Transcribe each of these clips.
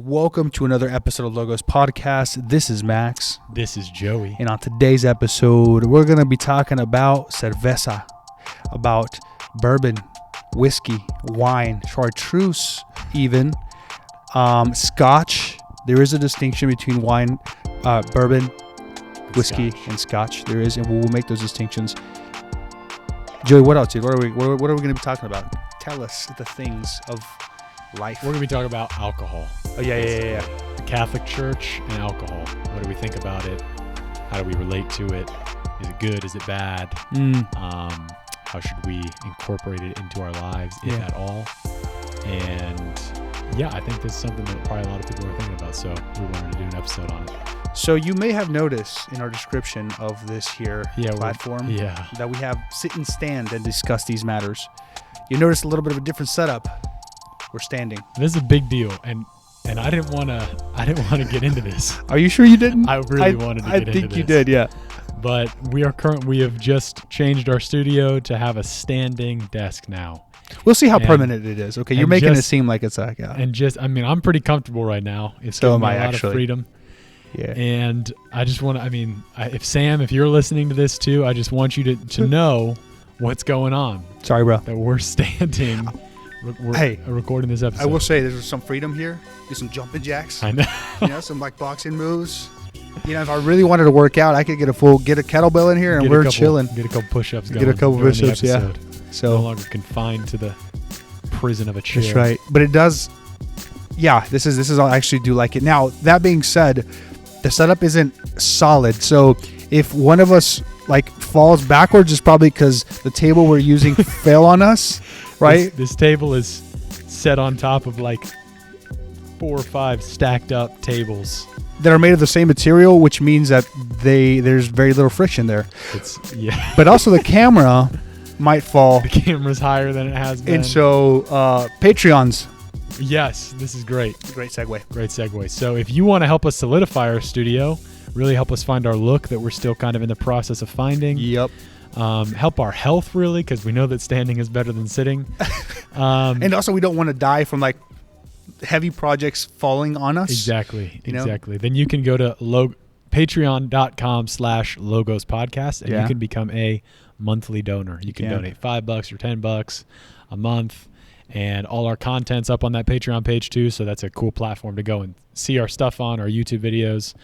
welcome to another episode of Logos Podcast. This is Max. This is Joey. And on today's episode, we're going to be talking about cerveza, about bourbon, whiskey, wine, chartreuse even, scotch. There is a distinction between wine, bourbon, whiskey, and scotch. There is, and we'll make those distinctions. Joey, what else, dude? What are we going to be talking about? Tell us the things of life. We're going to be talking about alcohol. Oh, yeah. The Catholic Church and alcohol. What do we think about it? How do we relate to it? Is it good? Is it bad? How should we incorporate it into our lives, if at all? And yeah, I think this is something that probably a lot of people are thinking about, so we wanted to do an episode on it. So you may have noticed in our description of this here platform that we have sit and stand and discuss these matters. You notice a little bit of a different setup. We're standing. This is a big deal, and I didn't want to get into this. Are you sure you didn't? I really wanted to get into this. I think you did, yeah. But we have just changed our studio to have a standing desk now. We'll see how permanent it is. Okay, you're making it seem like it's like I'm pretty comfortable right now. It's giving me a lot of freedom. Yeah. And I just want to, if you're listening to this too, I just want you to know what's going on. Sorry, bro. That we're standing. We're recording this episode. I will say there's some freedom here. There's some jumping jacks. I know. Some like boxing moves. If I really wanted to work out, I could get a kettlebell in here and we're chilling. Get a couple push-ups going. Get a couple push-ups, yeah. So no longer confined to the prison of a chair. That's right. But it does. Yeah, this is I actually do like it. Now, that being said, the setup isn't solid. So if one of us falls backwards, it's probably because the table we're using fell on us, right? This table is set on top of 4 or 5 stacked up tables that are made of the same material, which means that there's very little friction there. But also the camera might fall. The camera's higher than it has been. And so Patreons. Yes, this is great. Great segue. So if you want to help us solidify our studio, really help us find our look that we're still kind of in the process of finding. Yep. Help our health, really, because we know that standing is better than sitting. And also we don't want to die from heavy projects falling on us. Exactly. Then you can go to patreon.com/logospodcast and you can become a monthly donor. You can donate $5 or $10 a month. And all our content's up on that Patreon page too, so that's a cool platform to go and see our stuff on, our YouTube videos.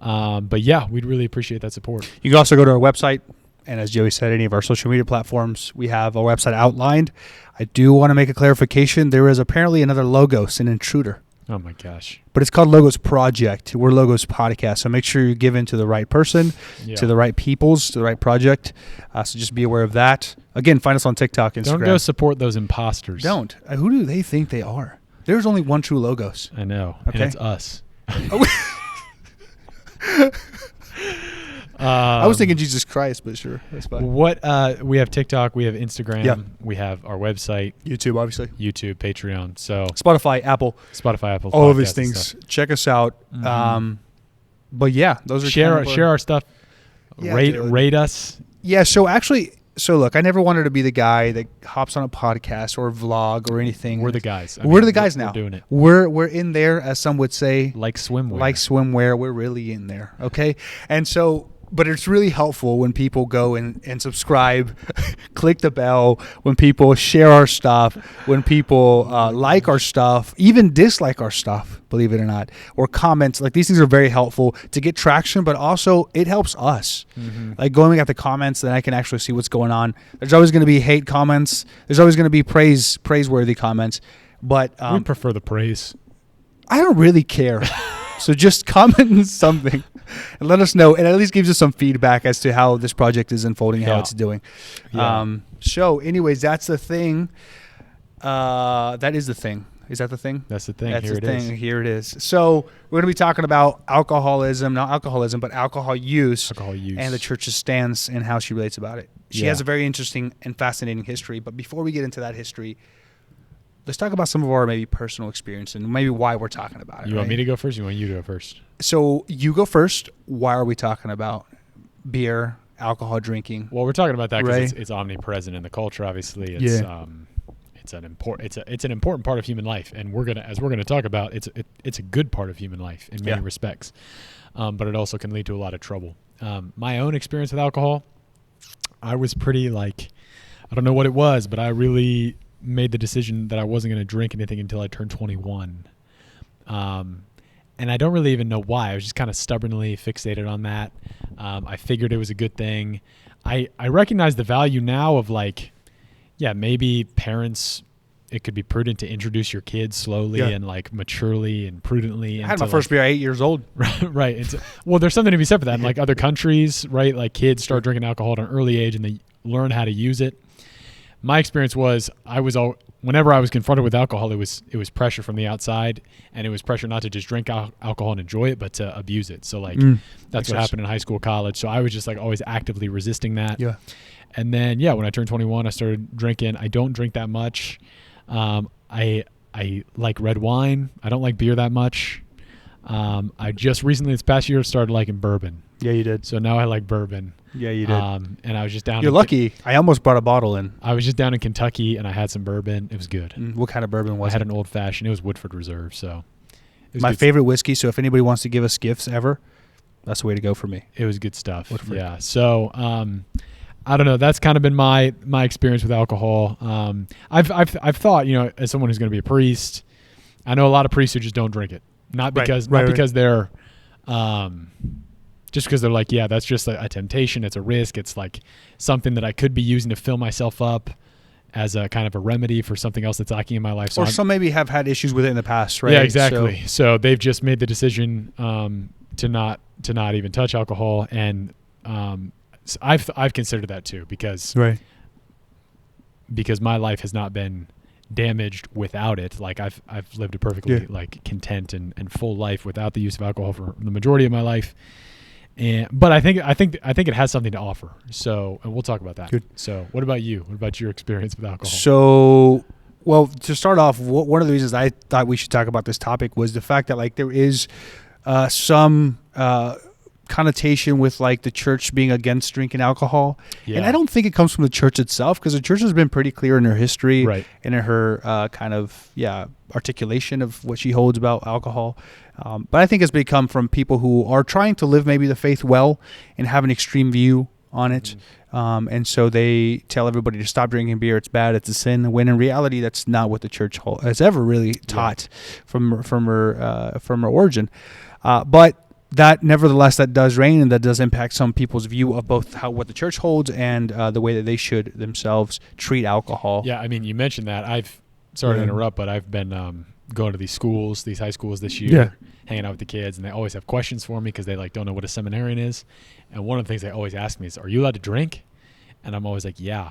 But yeah, we'd really appreciate that support. You can also go to our website, and as Joey said, any of our social media platforms, we have our website outlined. I do want to make a clarification. There is apparently another Logos, an intruder. Oh my gosh. But it's called Logos Project. We're Logos Podcast. So make sure you give in to the right person, to the right peoples, to the right project. So just be aware of that. Again, find us on TikTok, Instagram. Don't go support those imposters. Don't. Who do they think they are? There's only one true Logos. I know. Okay? And it's us. I was thinking Jesus Christ, but sure. That's fine. We have TikTok, we have Instagram, we have our website. YouTube, obviously. YouTube, Patreon. So Spotify, Apple. All of these things. Check us out. Mm-hmm. But yeah, those are share our stuff. Yeah, rate us. Yeah, so look, I never wanted to be the guy that hops on a podcast or a vlog or anything. We're the guys. We're the guys now. We're doing it. We're in there, as some would say. Like swimwear. We're really in there. Okay? And so, but it's really helpful when people go and subscribe, click the bell, when people share our stuff, when people like our stuff, even dislike our stuff, believe it or not, or comments. These things are very helpful to get traction, but also it helps us. Mm-hmm. Going at the comments, then I can actually see what's going on. There's always going to be hate comments. There's always going to be praiseworthy comments. But we prefer the praise. I don't really care. So just comment something and let us know. It at least gives us some feedback as to how this project is unfolding, how it's doing. Yeah. Anyways, that's the thing. That is the thing. Is that the thing? That's the thing. That's the thing. Here it is. So we're going to be talking about alcoholism, not alcoholism, but alcohol use. And the church's stance and how she relates about it. She has a very interesting and fascinating history. But before we get into that history, let's talk about some of our maybe personal experience and maybe why we're talking about it. You want me to go first? Or you want you to go first? So you go first. Why are we talking about beer, alcohol drinking? Well, we're talking about that because it's omnipresent in the culture. Obviously, it's an important part of human life, and we're gonna talk about it's a good part of human life in many respects, but it also can lead to a lot of trouble. My own experience with alcohol, I was pretty like, I don't know what it was, but I really made the decision that I wasn't going to drink anything until I turned 21. And I don't really even know why. I was just kind of stubbornly fixated on that. I figured it was a good thing. I recognize the value now of like, yeah, maybe parents, it could be prudent to introduce your kids slowly and like maturely and prudently. I had my first beer at 8 years old. Right. Well, there's something to be said for that. In like other countries, right? Like kids start drinking alcohol at an early age and they learn how to use it. My experience was whenever I was confronted with alcohol, it was pressure from the outside, and it was pressure not to just drink alcohol and enjoy it, but to abuse it. So like that's what happened in high school, college. So I was just like always actively resisting that. Yeah. And then when I turned 21, I started drinking. I don't drink that much. I like red wine. I don't like beer that much. I just recently this past year started liking bourbon. Yeah, you did. So now I like bourbon. Yeah, you did. And I was just down. You're lucky. I almost brought a bottle in. I was just down in Kentucky and I had some bourbon. It was good. What kind of bourbon was it? I had an old fashioned. It was Woodford Reserve. So it was my favorite whiskey. So if anybody wants to give us gifts ever, that's the way to go for me. It was good stuff. Woodford. Yeah. So I don't know. That's kind of been my experience with alcohol. I've thought, as someone who's going to be a priest, I know a lot of priests who just don't drink it. Not because they're just because they're like, yeah, that's just a temptation. It's a risk. It's like something that I could be using to fill myself up as a kind of a remedy for something else that's lacking in my life. So some maybe have had issues with it in the past, right? Yeah, exactly. So they've just made the decision to not even touch alcohol, and so I've considered that too because my life has not been damaged without it. Like I've lived a perfectly like content and full life without the use of alcohol for the majority of my life. But I think it has something to offer. So, and we'll talk about that. Good. So, what about you? What about your experience with alcohol? So, well, to start off, one of the reasons I thought we should talk about this topic was the fact that like there is some connotation with like the church being against drinking alcohol. Yeah. And I don't think it comes from the church itself, because the church has been pretty clear in her history and in her kind of articulation of what she holds about alcohol. But I think it's become from people who are trying to live maybe the faith well and have an extreme view on it. And so they tell everybody to stop drinking beer. It's bad. It's a sin. When in reality, that's not what the church has ever really taught from her origin. But that nevertheless, that does reign, and that does impact some people's view of both what the church holds and the way that they should themselves treat alcohol. Yeah, I mean, you mentioned that. Sorry to interrupt, but I've been going to these high schools this year, hanging out with the kids, and they always have questions for me because they like don't know what a seminarian is. And one of the things they always ask me is, "Are you allowed to drink?" And I'm always like, "Yeah."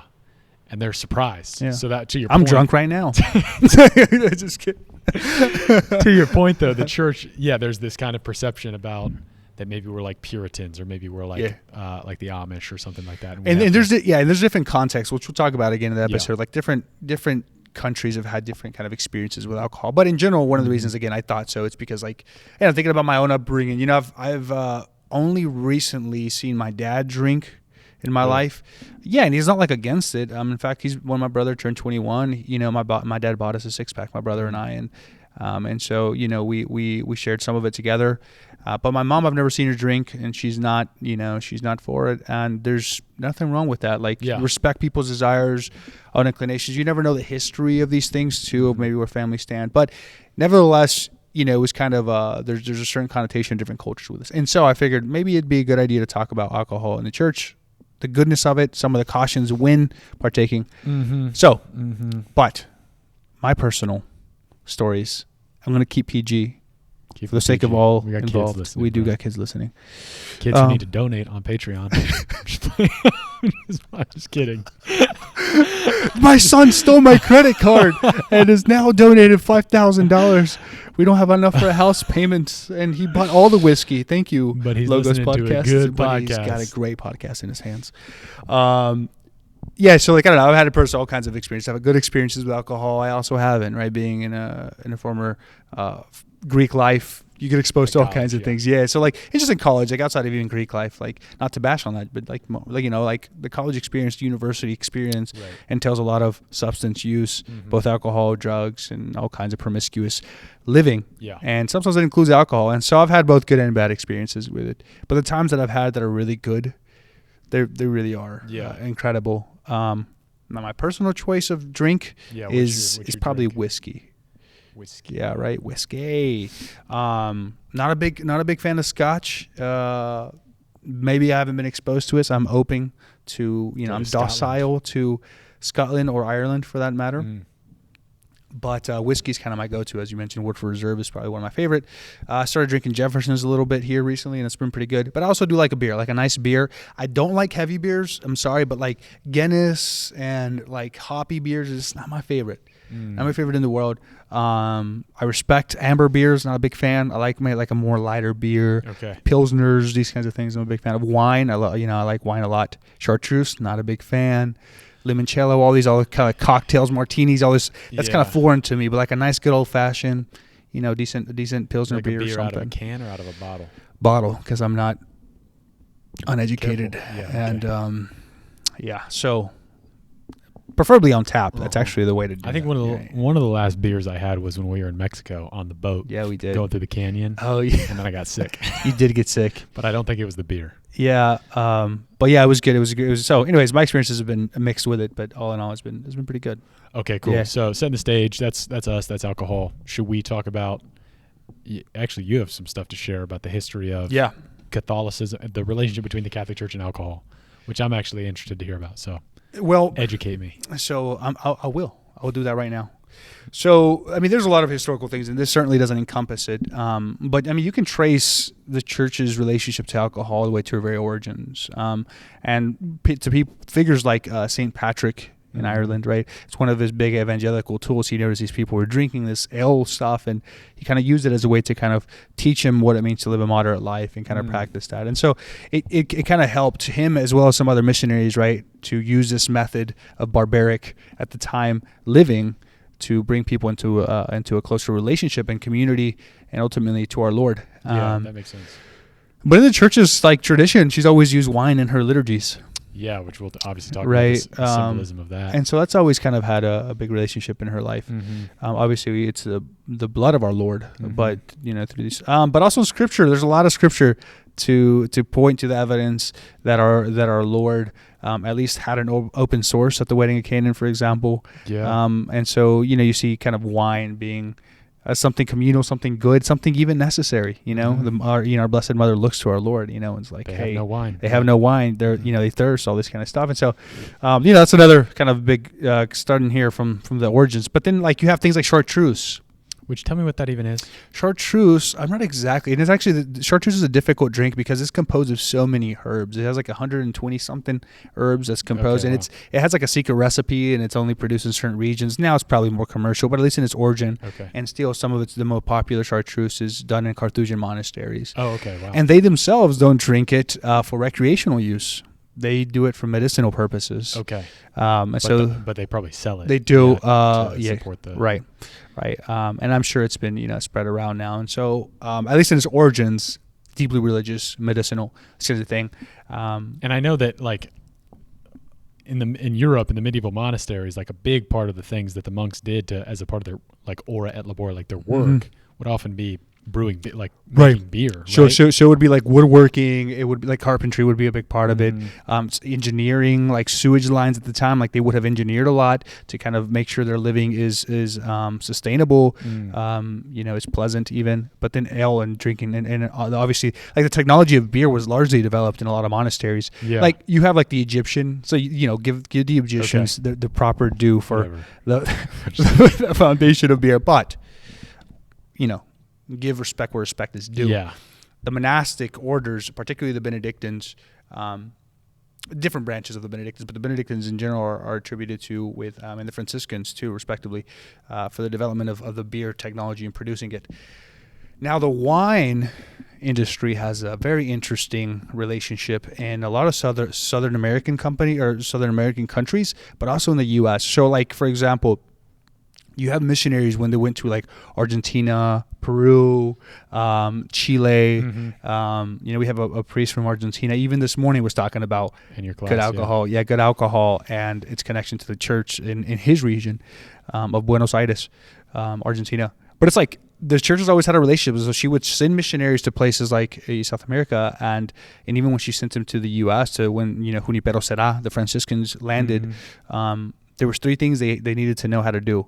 And they're surprised. Yeah. So that to your point, I'm drunk right now. Just kidding. To your point, though, the church, there's this kind of perception about that maybe we're like Puritans, or maybe we're like the Amish or something like that. And there's different contexts, which we'll talk about again in the episode. Like different countries have had different kind of experiences with alcohol. But in general, one of the reasons, again, I thought so, it's because like, I'm thinking about my own upbringing. I've only recently seen my dad drink in my life. Yeah, and he's not like against it. In fact, when my brother turned 21, my dad bought us a 6-pack, my brother and I, and so we shared some of it together. But my mom, I've never seen her drink, and she's not for it. And there's nothing wrong with that. Like, respect people's desires, own inclinations. You never know the history of these things too, of maybe where families stand. But nevertheless, it was kind of there's a certain connotation in different cultures with this. And so I figured maybe it'd be a good idea to talk about alcohol in the church, the goodness of it, some of the cautions when partaking. So, but my personal stories, I'm going to keep PG. For the sake of all involved. We do got kids listening. Kids who need to donate on Patreon. I'm just kidding. My son stole my credit card and has now donated $5,000. We don't have enough for a house payment, and he bought all the whiskey. Thank you, but he's Logos listening Podcast. To a good but podcast. He's got a great podcast in his hands. So like I don't know, I've had all kinds of experiences. I have good experiences with alcohol. I also haven't, right? Being in a former Greek life, you get exposed to all college, kinds of yeah. things. Yeah. So like it's just in college, like outside of even Greek life, like not to bash on that, but like like the college experience, the university experience, Right. entails a lot of substance use, Mhm. both alcohol, drugs, and all kinds of promiscuous living. Yeah. And sometimes it includes alcohol. And so I've had both good and bad experiences with it. But the times that I've had that are really good, they really are incredible. Now my personal choice of drink is probably drink? whiskey. Whiskey. Yeah, right. Whiskey. Not a big fan of Scotch. Maybe I haven't been exposed to it, so I'm open to, I'm docile to Scotland or Ireland for that matter. Mm. But whiskey's kind of my go-to, as you mentioned. Woodford Reserve is probably one of my favorite. I started drinking Jefferson's a little bit here recently, and it's been pretty good. But I also do like a beer, like a nice beer. I don't like heavy beers. I'm sorry, but like Guinness and like hoppy beers is not my favorite. Not my favorite in the world. I respect amber beers. Not a big fan. I like a more lighter beer. Okay. Pilsners, these kinds of things. I'm a big fan of wine. I like wine a lot. Chartreuse, not a big fan. Limoncello, all the kind of cocktails, martinis, all this. That's kind of foreign to me. But like a nice, good old fashioned, decent Pilsner Like beer a or beer something. out of a can or out of a bottle? Bottle, because I'm not uneducated. Careful. Yeah, And so preferably on tap. That's actually the way to do it. I think one of the last beers I had was when we were in Mexico on the boat. Yeah, we did. Going through the canyon. Oh, yeah. And then I got sick. You did get sick. But I don't think it was the beer. Yeah. But yeah, it was good. It was good. So anyways, my experiences have been mixed with it, but all in all, it's been pretty good. Okay, cool. Yeah. So setting the stage, that's us, that's alcohol. Should we talk about, actually you have some stuff to share about the history of Catholicism, the relationship between the Catholic Church and alcohol, which I'm actually interested to hear about. So educate me. So I will do that right now. So, I mean, there's a lot of historical things, and this certainly doesn't encompass it. But, I mean, you can trace the church's relationship to alcohol all the way to her very origins. And to figures like St. Patrick in Ireland, right? It's one of his big evangelical tools. He noticed these people were drinking this ale stuff, and he kind of used it as a way to kind of teach him what it means to live a moderate life and kind of practice that. And so it kind of helped him, as well as some other missionaries, right, to use this method of barbaric, at the time, living to bring people into a closer relationship and community, and ultimately to our Lord. Yeah, that makes sense. But in the church's like tradition, she's always used wine in her liturgies. Yeah, which we'll obviously talk about the symbolism of that. And so that's always kind of had a big relationship in her life. Obviously, it's the blood of our Lord, but through these. But also Scripture. There's a lot of Scripture to point to the evidence that our Lord at least had an open source at the wedding of Canaan, for example. Yeah. And so you see kind of wine being something communal, something good, something even necessary. Our Blessed Mother looks to our Lord. And it's like, they have no wine. They have no wine. They're they thirst, all this kind of stuff. And so that's another kind of big starting here from the origins. But then like you have things like chartreuse. Which, tell me what that even is. Chartreuse, I'm not exactly. And it's actually, chartreuse is a difficult drink because it's composed of so many herbs. It has like 120 something herbs that's composed. Okay, and it has like a secret recipe, and it's only produced in certain regions. Now it's probably more commercial, but at least in its origin. Okay. And still, some of it's the most popular chartreuse is done in Carthusian monasteries. Oh, okay, wow. And they themselves don't drink it for recreational use. They do it for medicinal purposes. Okay. But they probably sell it. They do. To support the right. And I'm sure it's been spread around now. And so at least in its origins, deeply religious, medicinal, this kind of thing. And I know that like in Europe, in the medieval monasteries, like a big part of the things that the monks did as a part of their like ora et labora, like their work, would often be brewing, making beer. So right? it would be like woodworking. It would be like carpentry would be a big part of it. Engineering, like sewage lines at the time, like they would have engineered a lot to kind of make sure their living is sustainable. It's pleasant even. But then ale and drinking and obviously like the technology of beer was largely developed in a lot of monasteries. Yeah. Like you have like the Egyptian, so give the Egyptians the proper due for the foundation of beer, but give respect where respect is due. Yeah. The monastic orders, particularly the Benedictines, different branches of the Benedictines, but the Benedictines in general are attributed to and the Franciscans too, respectively, for the development of the beer technology and producing it. Now, the wine industry has a very interesting relationship in a lot of Southern American countries, but also in the U.S. So, like, for example, You have missionaries when they went to like Argentina, Peru, Chile. We have a priest from Argentina. Even this morning was talking about in your class, good alcohol. Yeah, good alcohol and its connection to the church in his region of Buenos Aires, Argentina. But it's like the church has always had a relationship. So she would send missionaries to places like South America, and even when she sent them to the U.S. to when Junipero Será, the Franciscans landed, there was 3 things they needed to know how to do.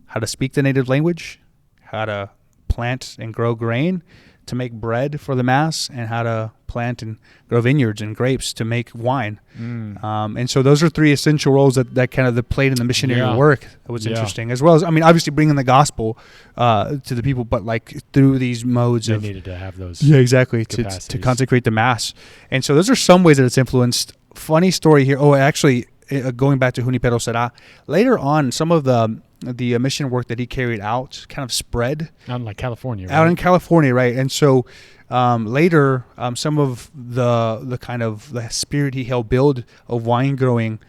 How to speak the native language, how to plant and grow grain to make bread for the mass, and how to plant and grow vineyards and grapes to make wine. And so those are 3 essential roles that kind of played in the missionary work. That was interesting, as well as, obviously bringing the gospel to the people, but like through these modes they needed to have those. Yeah, exactly, to consecrate the mass. And so those are some ways that it's influenced. Funny story here. Oh, actually, going back to Junipero Será, later on, some of the mission work that he carried out kind of spread out in like California, right? Out in California, right? And so later, some of the kind of the spirit he helped build of wine growing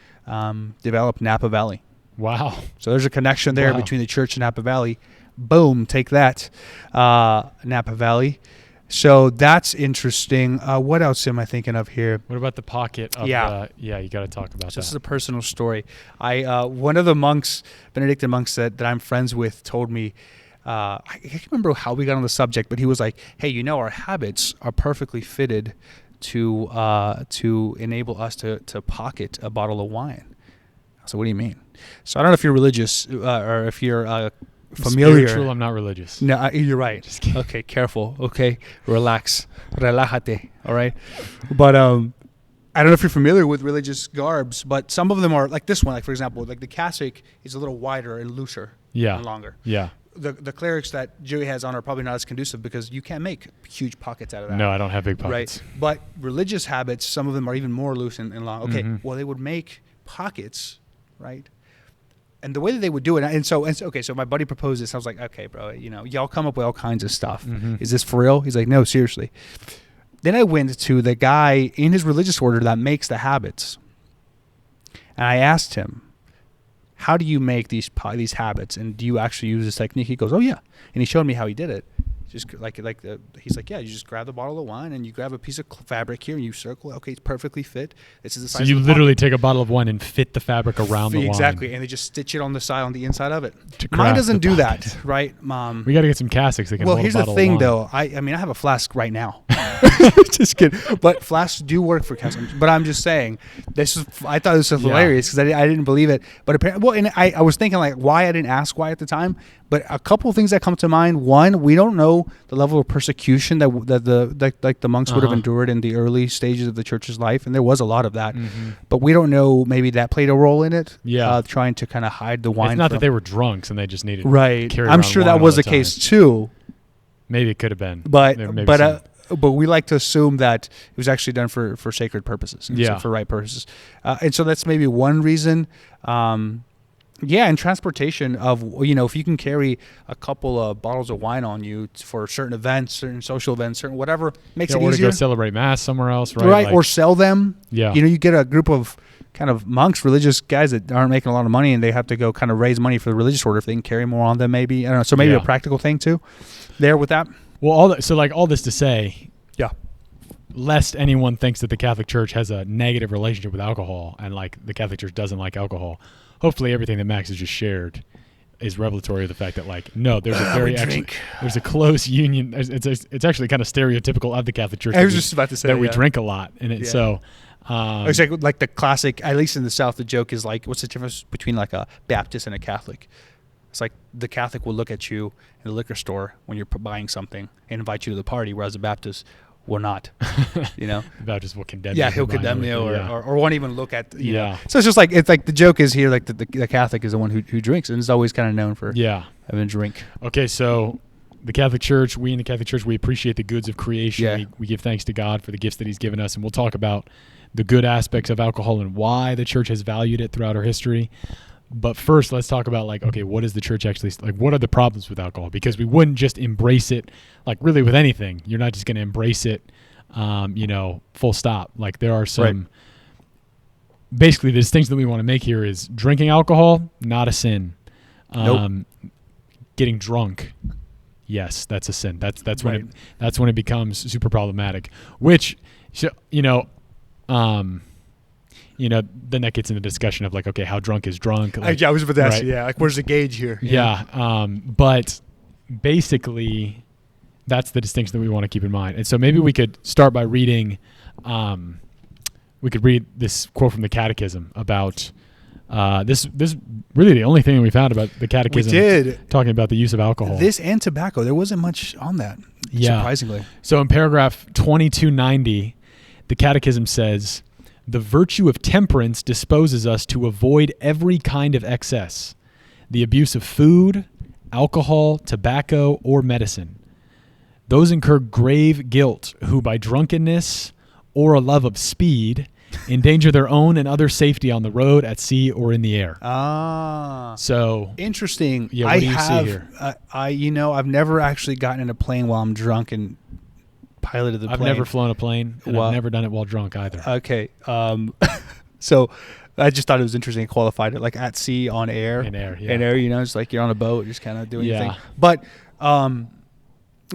developed Napa Valley. Wow! So there's a connection there between the church and Napa Valley. Boom! Take that, Napa Valley. So that's interesting. What else am I thinking of here? What about the pocket of you got to talk about that. This is a personal story. One of the monks, Benedictine monks that I'm friends with, told me, I can't remember how we got on the subject, but he was like, hey, our habits are perfectly fitted to enable us to pocket a bottle of wine. So what do you mean? So I don't know if you're religious or if you're familiar. Spiritual, I'm not religious. No, you're right. Okay, careful. Okay, relax. Relájate. All right. But I don't know if you're familiar with religious garbs, but some of them are like this one. Like, for example, like the cassock is a little wider and looser and longer. Yeah. The clerics that Joey has on are probably not as conducive because you can't make huge pockets out of that. No, I don't have big pockets. Right. But religious habits, some of them are even more loose and long. Okay, well, they would make pockets, right? And the way that they would do it, and so my buddy proposed this. I was like, okay, bro, y'all come up with all kinds of stuff. Is this for real? He's like, no, seriously. Then I went to the guy in his religious order that makes the habits, and I asked him, how do you make these habits, and do you actually use this technique? He goes, oh yeah, and he showed me how he did it. Just he's like, yeah, you just grab the bottle of wine and you grab a piece of fabric here and you circle. Okay, it's perfectly fit. This is the size. So you literally take a bottle of wine and fit the fabric around the wine. Exactly, and they just stitch it on the side, on the inside of it. Mine doesn't do that, right, Mom? We got to get some cassocks that can hold a bottle of wine. Well, here's the thing, though. I have a flask right now. Just kidding. But flasks do work for cassocks. But I'm just saying, I thought this was hilarious because I didn't believe it. But apparently, and I was thinking like why I didn't ask why at the time. But a couple of things that come to mind. One, we don't know the level of persecution that the monks would have endured in the early stages of the church's life, and there was a lot of that. But we don't know. Maybe that played a role in it. Yeah, trying to kind of hide the wine. It's not that they were drunks and they just needed right. To carry I'm sure that was the case too. Maybe it could have been. But we like to assume that it was actually done for sacred purposes, so for right purposes, and so that's maybe one reason. And transportation of if you can carry a couple of bottles of wine on you for certain events, certain social events, certain whatever makes it easier. Or to go celebrate mass somewhere else, right? Right, or sell them. Yeah, you get a group of kind of monks, religious guys that aren't making a lot of money, and they have to go kind of raise money for the religious order if they can carry more on them. Maybe I don't know. So maybe a practical thing too, there with that. Well, all this to say, lest anyone thinks that the Catholic Church has a negative relationship with alcohol and like the Catholic Church doesn't like alcohol. Hopefully, everything that Max has just shared is revelatory of the fact that there's a close union. It's actually kind of stereotypical of the Catholic Church. I was just about to say that we drink a lot, and it so. It's like the classic, at least in the South, the joke is like, what's the difference between like a Baptist and a Catholic? It's like the Catholic will look at you in the liquor store when you're buying something and invite you to the party, whereas the Baptist will not, The Baptist will condemn you. Yeah, he'll condemn you or won't even look at, you know. So it's just like, it's like the joke is here, like the Catholic is the one who drinks and is always kind of known for having a drink. Okay, so the Catholic Church, we in the Catholic Church, we appreciate the goods of creation. Yeah. We give thanks to God for the gifts that he's given us, and we'll talk about the good aspects of alcohol and why the church has valued it throughout our history. But first, let's talk about what is the church actually like? What are the problems with alcohol? Because we wouldn't just embrace it, like really with anything. You're not just going to embrace it, full stop. Like there are some. Basically, the distinction that we want to make here is drinking alcohol, not a sin. Nope. Getting drunk, yes, that's a sin. That's Right. when it becomes super problematic. Which, then that gets into the discussion of like, okay, how drunk is drunk? Like, I was about to ask right? you, like where's the gauge here? Yeah. But basically, that's the distinction that we want to keep in mind. And so maybe we could start by reading. We could read this quote from the Catechism about this. This really the only thing we found about the Catechism. We did. Talking about the use of alcohol. This and tobacco. There wasn't much on that. Yeah. Surprisingly. So in paragraph 2290, the Catechism says, "The virtue of temperance disposes us to avoid every kind of excess, the abuse of food, alcohol, tobacco, or medicine. Those incur grave guilt who by drunkenness or a love of speed endanger their own and other safety on the road, at sea, or in the air." So Interesting. Yeah, what do you see here? I've never actually gotten in a plane while I'm drunk and piloted the plane. I've never flown a plane, and Well, I've never done it while drunk either. Okay. So I just thought it was interesting. I qualified it like at sea, on air. In air, yeah. In air, it's like you're on a boat, just kind of doing your Yeah. thing. But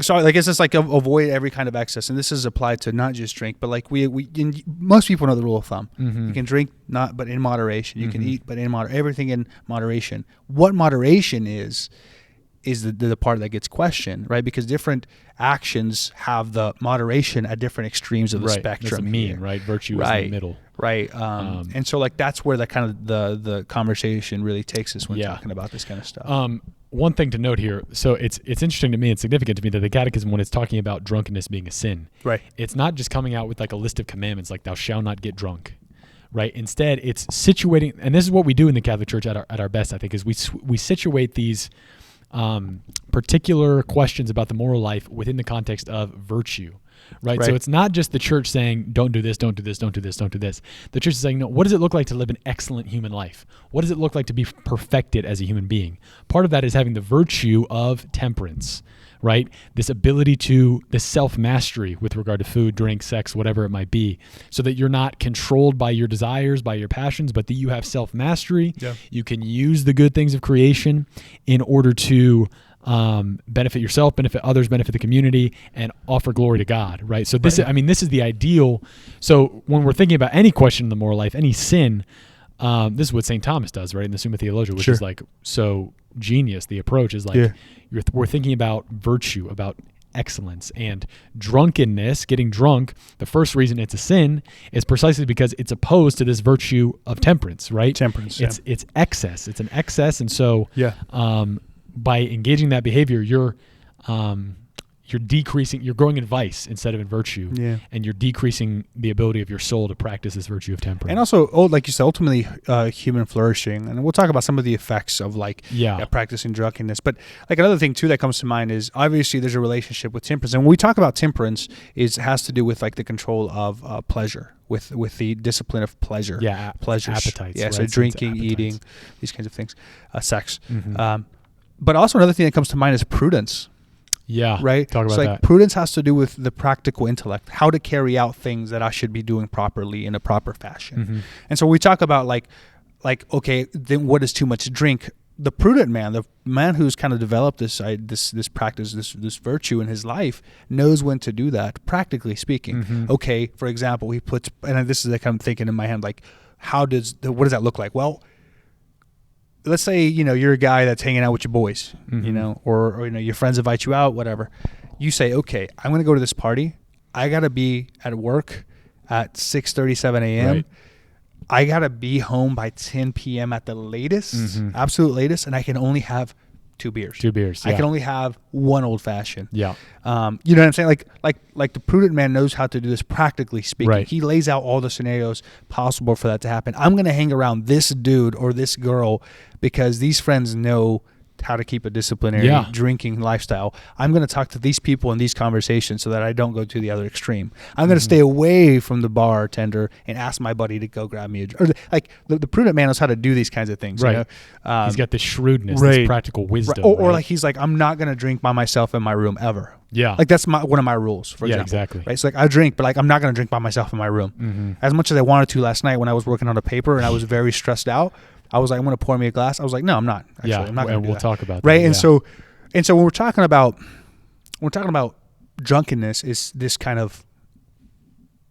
so I guess it's like avoid every kind of excess, and this is applied to not just drink, but like most people know the rule of thumb. Mhm. You can drink but in moderation. You can Mhm. eat but in everything in moderation. What moderation is the part that gets questioned, right? Because different actions have the moderation at different extremes of the Right. spectrum. That's a mean, here. right? Virtue is in Right. the middle. Right. And so like that's where the kind of the conversation really takes us when Yeah. talking about this kind of stuff. One thing to note here, so it's interesting to me and significant to me that the Catechism, when it's talking about drunkenness being a sin, Right. it's not just coming out with like a list of commandments like thou shalt not get drunk, right? Instead, it's situating, and this is what we do in the Catholic Church at our best, I think, is we situate these particular questions about the moral life within the context of virtue. Right. So it's not just the church saying, don't do this, don't do this, don't do this, don't do this. The church is saying, no, what does it look like to live an excellent human life? What does it look like to be perfected as a human being? Part of that is having the virtue of temperance, right? This ability this self-mastery with regard to food, drink, sex, whatever it might be, so that you're not controlled by your desires, by your passions, but that you have self-mastery. Yeah. You can use the good things of creation in order to benefit yourself, benefit others, benefit the community, and offer glory to God, right? So this is the ideal. So when we're thinking about any question in the moral life, any sin, this is what St. Thomas does, right, in the Summa Theologia, which is like so genius. The approach is like we're thinking about virtue, about excellence, and drunkenness, getting drunk. The first reason it's a sin is precisely because it's opposed to this virtue of temperance, right? Temperance. It's excess. It's an excess, and so by engaging that behavior, you're decreasing, you're growing in vice instead of in virtue, and you're decreasing the ability of your soul to practice this virtue of temperance. And also, like you said, ultimately human flourishing. And we'll talk about some of the effects of practicing drunkenness. But like another thing too that comes to mind is obviously there's a relationship with temperance. And when we talk about temperance, it has to do with like the control of pleasure, with the discipline of pleasure. Yeah, pleasures. appetites. Yeah, right? so drinking, appetites. eating, these kinds of things, sex. Mm-hmm. But also another thing that comes to mind is prudence. Yeah. Right. Talk about so like that. prudence has to do with the practical intellect, how to carry out things that I should be doing properly in a proper fashion. Mm-hmm. And so we talk about like, okay, then what is too much drink? The prudent man, the man who's kind of developed this practice, this virtue in his life, knows when to do that, practically speaking. Mm-hmm. Okay, for example, he puts, and this is like I'm thinking in my head, like, what does that look like? Well, let's say, you're a guy that's hanging out with your boys, Mm-hmm. or your friends invite you out, whatever. You say, okay, I'm going to go to this party. I got to be at work at 6:37 a.m. Right. I got to be home by 10 p.m. at the latest, absolute latest, and I can only have 2 beers. 2 beers. I Yeah. can only have 1 old fashioned. Yeah. You know what I'm saying? Like the prudent man knows how to do this practically speaking. Right. He lays out all the scenarios possible for that to happen. I'm going to hang around this dude or this girl because these friends know how to keep a disciplinary drinking lifestyle. I'm going to talk to these people in these conversations so that I don't go to the other extreme. I'm going to stay away from the bartender and ask my buddy to go grab me a drink. Or like the prudent man knows how to do these kinds of things. Right. He's got this shrewdness, this practical wisdom. Or like he's like, I'm not going to drink by myself in my room ever. Yeah. Like that's one of my rules, for example. Exactly. Right. So like I drink, but like I'm not going to drink by myself in my room. Mm-hmm. As much as I wanted to last night when I was working on a paper and I was very stressed out, I was like, I'm going to pour me a glass. I was like, no, I'm not. Actually, Yeah, I'm not going to do we'll that. talk about Right. that. And so when we're talking about drunkenness, is this kind of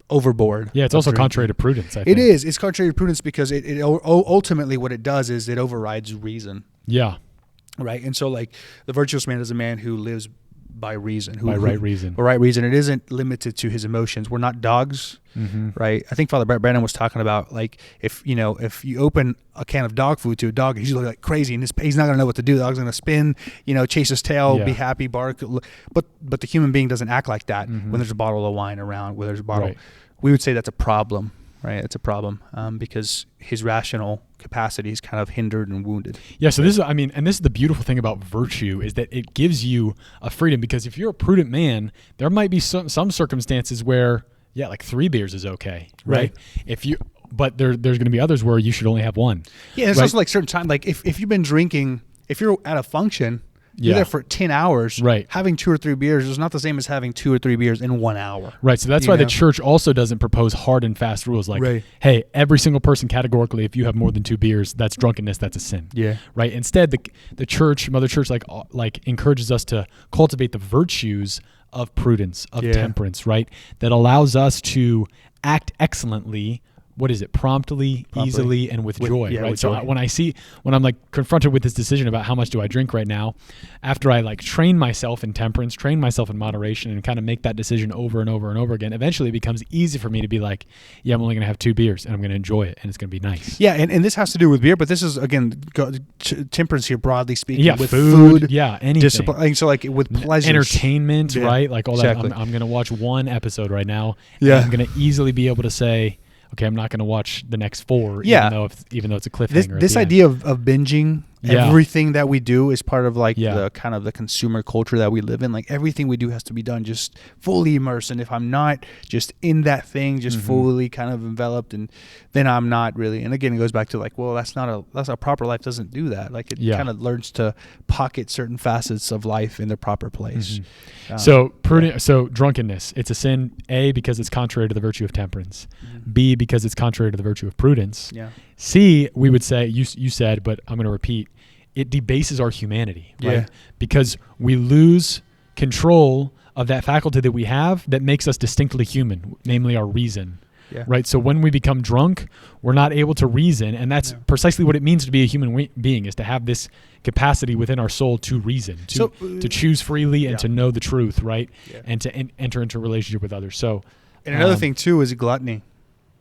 overboard. Yeah, it's also contrary to prudence, I think. It is. It's contrary to prudence because it ultimately what it does is it overrides reason. Yeah. Right. And so like the virtuous man is a man who lives by reason. By right reason. By right reason. It isn't limited to his emotions. We're not dogs. Mm-hmm. Right. I think Father Brandon was talking about like if you open a can of dog food to a dog, he's like crazy and he's not going to know what to do. The dog's going to spin, chase his tail, be happy, bark. But the human being doesn't act like that when there's a bottle of wine around, where there's a bottle. Right. We would say that's a problem. Right. It's a problem because his rational capacity is kind of hindered and wounded. Yeah. So this is the beautiful thing about virtue is that it gives you a freedom, because if you're a prudent man, there might be some circumstances where, like 3 beers is okay. Right. But there's going to be others where you should only have one. Yeah. It's also like certain time, like if you've been drinking, if you're at a function, you're there for 10 hours. Right. Having 2 or 3 beers is not the same as having 2 or 3 beers in 1 hour. Right. So that's why the church also doesn't propose hard and fast rules like, hey, every single person categorically, if you have more than 2 beers, that's drunkenness, that's a sin. Yeah. Right. Instead, the church, Mother Church, like encourages us to cultivate the virtues of prudence, of temperance, right? That allows us to act excellently. What is it? Promptly, easily, and with joy, right? With so joy. When I'm like confronted with this decision about how much do I drink right now, after I like train myself in temperance, train myself in moderation, and kind of make that decision over and over and over again, eventually it becomes easy for me to be like, I'm only going to have 2 beers and I'm going to enjoy it and it's going to be nice. Yeah, and this has to do with beer, but this is, again, temperance here, broadly speaking. Yeah, with food, anything. Discipline. So like with pleasure. Entertainment, right? Like all exactly. that. I'm going to watch one episode right now. Yeah. And I'm going to easily be able to say, okay, I'm not going to watch the next 4, even though it's a cliffhanger. This idea of binging everything that we do is part of like the kind of the consumer culture that we live in. Like everything we do has to be done just fully immersed, and if I'm not just in that thing, just fully kind of enveloped, and then I'm not really. And again, it goes back to like, well, that's a proper life doesn't do that. Like it kind of learns to pocket certain facets of life in their proper place. So drunkenness, it's a sin, A, because it's contrary to the virtue of temperance, B, because it's contrary to the virtue of prudence, C, we would say, you said, but I'm going to repeat, it debases our humanity, right? Because we lose control of that faculty that we have that makes us distinctly human, namely our reason. Right. So when we become drunk, we're not able to reason. And that's precisely what it means to be a human being, is to have this capacity within our soul to reason, to choose freely and to know the truth. Right. And to enter into a relationship with others. So, and another thing too is gluttony.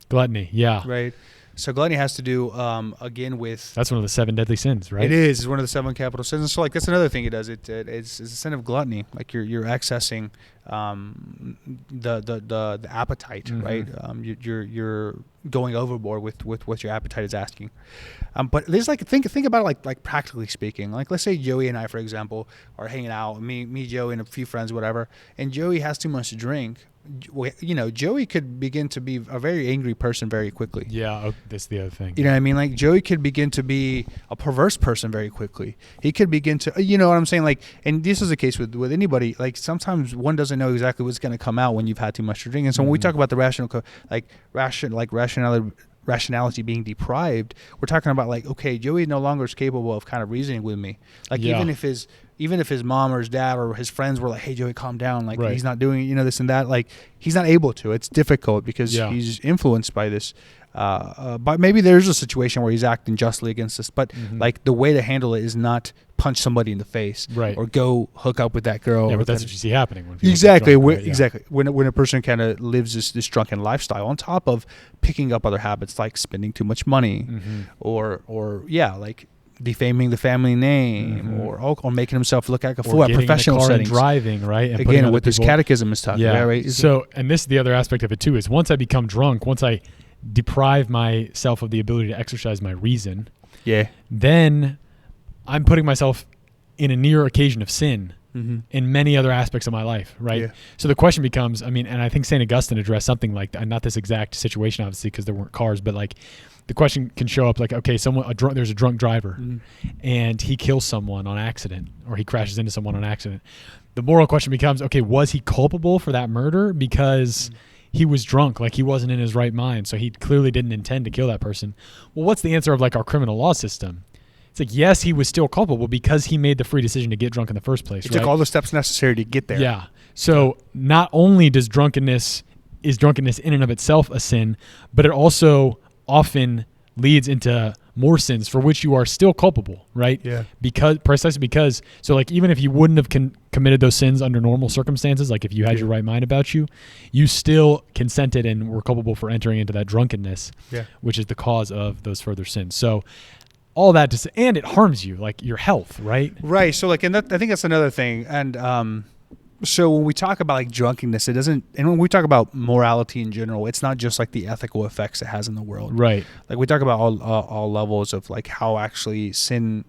Gluttony. Yeah. Right. So gluttony has to do, again, with... That's one of the 7 deadly sins, right? It is. It's one of the 7 capital sins. And so, like, that's another thing it does. It's a sin of gluttony. Like, you're accessing the appetite, right? You're going overboard with what your appetite is asking. But there's, like, think about it, like practically speaking. Like, let's say Joey and I, for example, are hanging out. Me, Joey, and a few friends, whatever. And Joey has too much to drink. Joey could begin to be a very angry person very quickly. Yeah, that's the other thing. You know what I mean? Like Joey could begin to be a perverse person very quickly. He could begin to, you know what I'm saying? Like, and this is the case with anybody. Like sometimes one doesn't know exactly what's going to come out when you've had too much to drink. And so when we talk about the rationality being deprived, we're talking about like, okay, Joey no longer is capable of kind of reasoning with me. Like even if his mom or his dad or his friends were like, hey, Joey, calm down. Like he's not doing, this and that. Like he's not able to. It's difficult because he's influenced by this. But maybe there's a situation where he's acting justly against us. But like the way to handle it is not punch somebody in the face or go hook up with that girl. Yeah, but that's what you see happening. When exactly. Drunk, right? Exactly. When a person kind of lives this drunken lifestyle on top of picking up other habits like spending too much money or like defaming the family name or making himself look like a fool at professional settings. Driving, right? And again, what this catechism is talking about, right? So, and this is the other aspect of it too, is once I become drunk, once I deprive myself of the ability to exercise my reason, then I'm putting myself in a near occasion of sin in many other aspects of my life, right? Yeah. So the question becomes, and I think St. Augustine addressed something like that, not this exact situation, obviously, because there weren't cars, but like the question can show up like, okay, there's a drunk driver and he kills someone on accident or he crashes into someone on accident. The moral question becomes, okay, was he culpable for that murder because he was drunk, like he wasn't in his right mind, so he clearly didn't intend to kill that person. Well, what's the answer of like our criminal law system? It's like, yes, he was still culpable because he made the free decision to get drunk in the first place. He took all the steps necessary to get there. Yeah. So not only is drunkenness in and of itself a sin, but it also often leads into more sins for which you are still culpable, right? Yeah. Precisely because, so like even if you wouldn't have committed those sins under normal circumstances, like if you had your right mind about you, you still consented and were culpable for entering into that drunkenness, which is the cause of those further sins. So all that to say, and it harms you, like your health, right? Right. So like, and that, I think that's another thing. And so when we talk about like drunkenness, it doesn't, and when we talk about morality in general, it's not just like the ethical effects it has in the world. Right. Like we talk about all levels of like how actually sin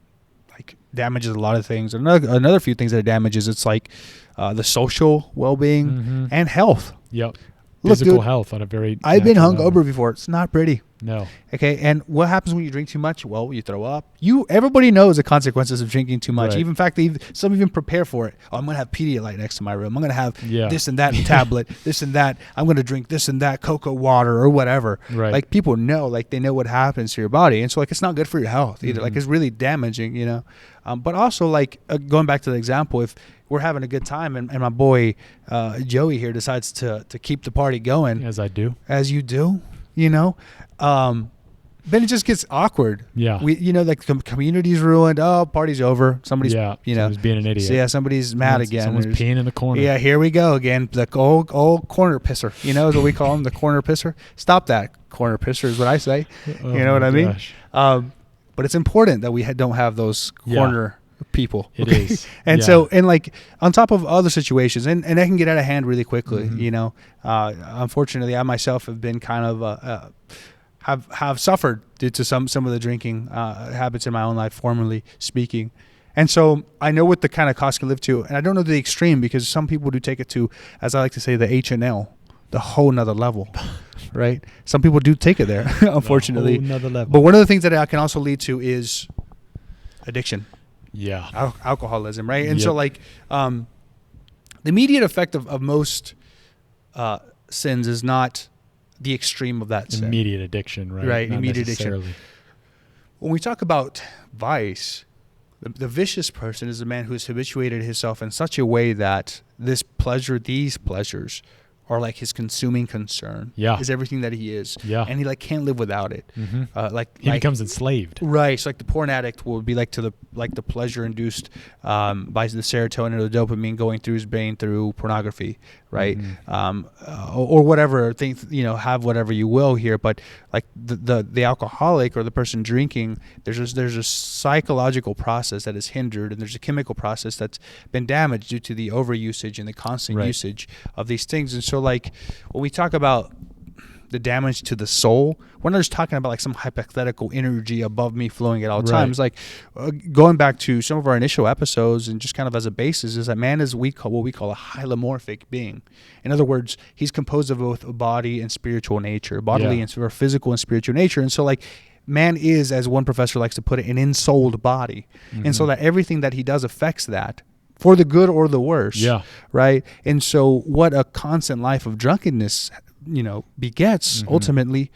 like damages a lot of things. Another few things that it damages, it's like the social well-being and health. Yep. Look, Physical dude, health on a very I've been natural hungover level. before. It's not pretty. No. Okay, and what happens when you drink too much? Well, you throw up. Everybody knows the consequences of drinking too much. Right. Even in fact, some even prepare for it. Oh, I'm going to have Pedialyte next to my room. I'm going to have this and that tablet, this and that. I'm going to drink this and that cocoa water or whatever. Right. Like people know, like they know what happens to your body, and so like it's not good for your health either. Like it's really damaging, you know. But also like going back to the example, if we're having a good time and my boy Joey here decides to keep the party going, As I do. as you do, you know, then it just gets awkward. Yeah. Like the community's ruined. Oh, party's over. Somebody's, Somebody's being an idiot. So yeah, somebody's mad again. Someone's peeing in the corner. Yeah, here we go again. The old corner pisser, is what we call him, the corner pisser. Stop that corner pisser is what I say. Oh, you know what I mean? gosh. But it's important that we don't have those corner people. It is. And so, and like on top of other situations, and that can get out of hand really quickly, you know. Unfortunately, I myself have been kind of have suffered due to some of the drinking habits in my own life, formerly speaking. And so I know what the kind of cost can live to, and I don't know the extreme because some people do take it to, as I like to say, the H&L, the whole nother level, right? Some people do take it there, unfortunately. The whole nother level. But one of the things that it can also lead to is addiction. Yeah. Alcoholism, right? And so like the immediate effect of most sins is not the extreme of that sin. Immediate addiction, right? Right, Not immediate necessarily. addiction. When we talk about vice, the vicious person is a man who has habituated himself in such a way that these pleasures are like his consuming concern. Yeah. Is everything that he is. Yeah. And he like can't live without it. He becomes enslaved. Right. So like the porn addict will be like to the pleasure induced by the serotonin or the dopamine going through his brain through pornography, right? Or whatever thing, have whatever you will here, but like the alcoholic or the person drinking, there's a psychological process that is hindered, and there's a chemical process that's been damaged due to the overusage and the constant usage of these things. And so like when we talk about the damage to the soul, we're not just talking about like some hypothetical energy above me flowing at all times. Like going back to some of our initial episodes and just kind of as a basis is that man is what we call a hylomorphic being. In other words, he's composed of both a body and spiritual nature, bodily and or physical and spiritual nature. And so like man is, as one professor likes to put it, an ensouled body. And so that everything that he does affects that, for the good or the worse. Yeah. Right. And so what a constant life of drunkenness, begets ultimately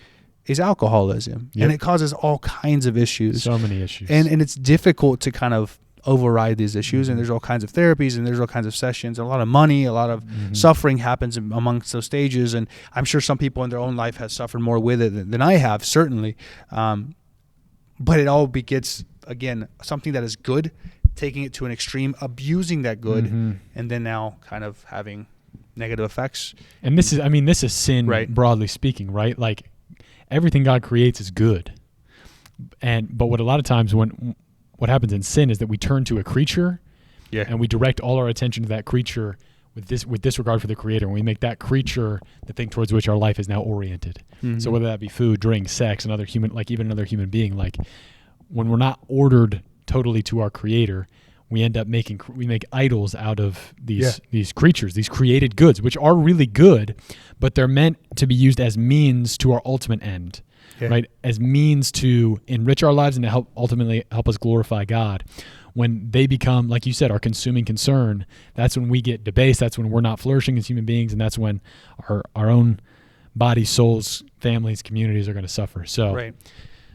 is alcoholism. And it causes all kinds of issues. So many issues. And it's difficult to kind of override these issues. And there's all kinds of therapies and there's all kinds of sessions, a lot of money, a lot of suffering happens amongst those stages. And I'm sure some people in their own life have suffered more with it than I have, certainly. But it all begets, again, something that is good, taking it to an extreme, abusing that good, and then now kind of having negative effects. And this is sin, broadly speaking, right? Like everything God creates is good. But what a lot of times what happens in sin is that we turn to a creature and we direct all our attention to that creature with disregard for the creator. And we make that creature the thing towards which our life is now oriented. So whether that be food, drink, sex, another human, like even another human being, like when we're not ordered totally to our creator, we end up we make idols out of these creatures, these created goods, which are really good, but they're meant to be used as means to our ultimate end, right? As means to enrich our lives and to ultimately help us glorify God. When they become, like you said, our consuming concern, that's when we get debased. That's when we're not flourishing as human beings, and that's when our own bodies, souls, families, communities are going to suffer. So, right.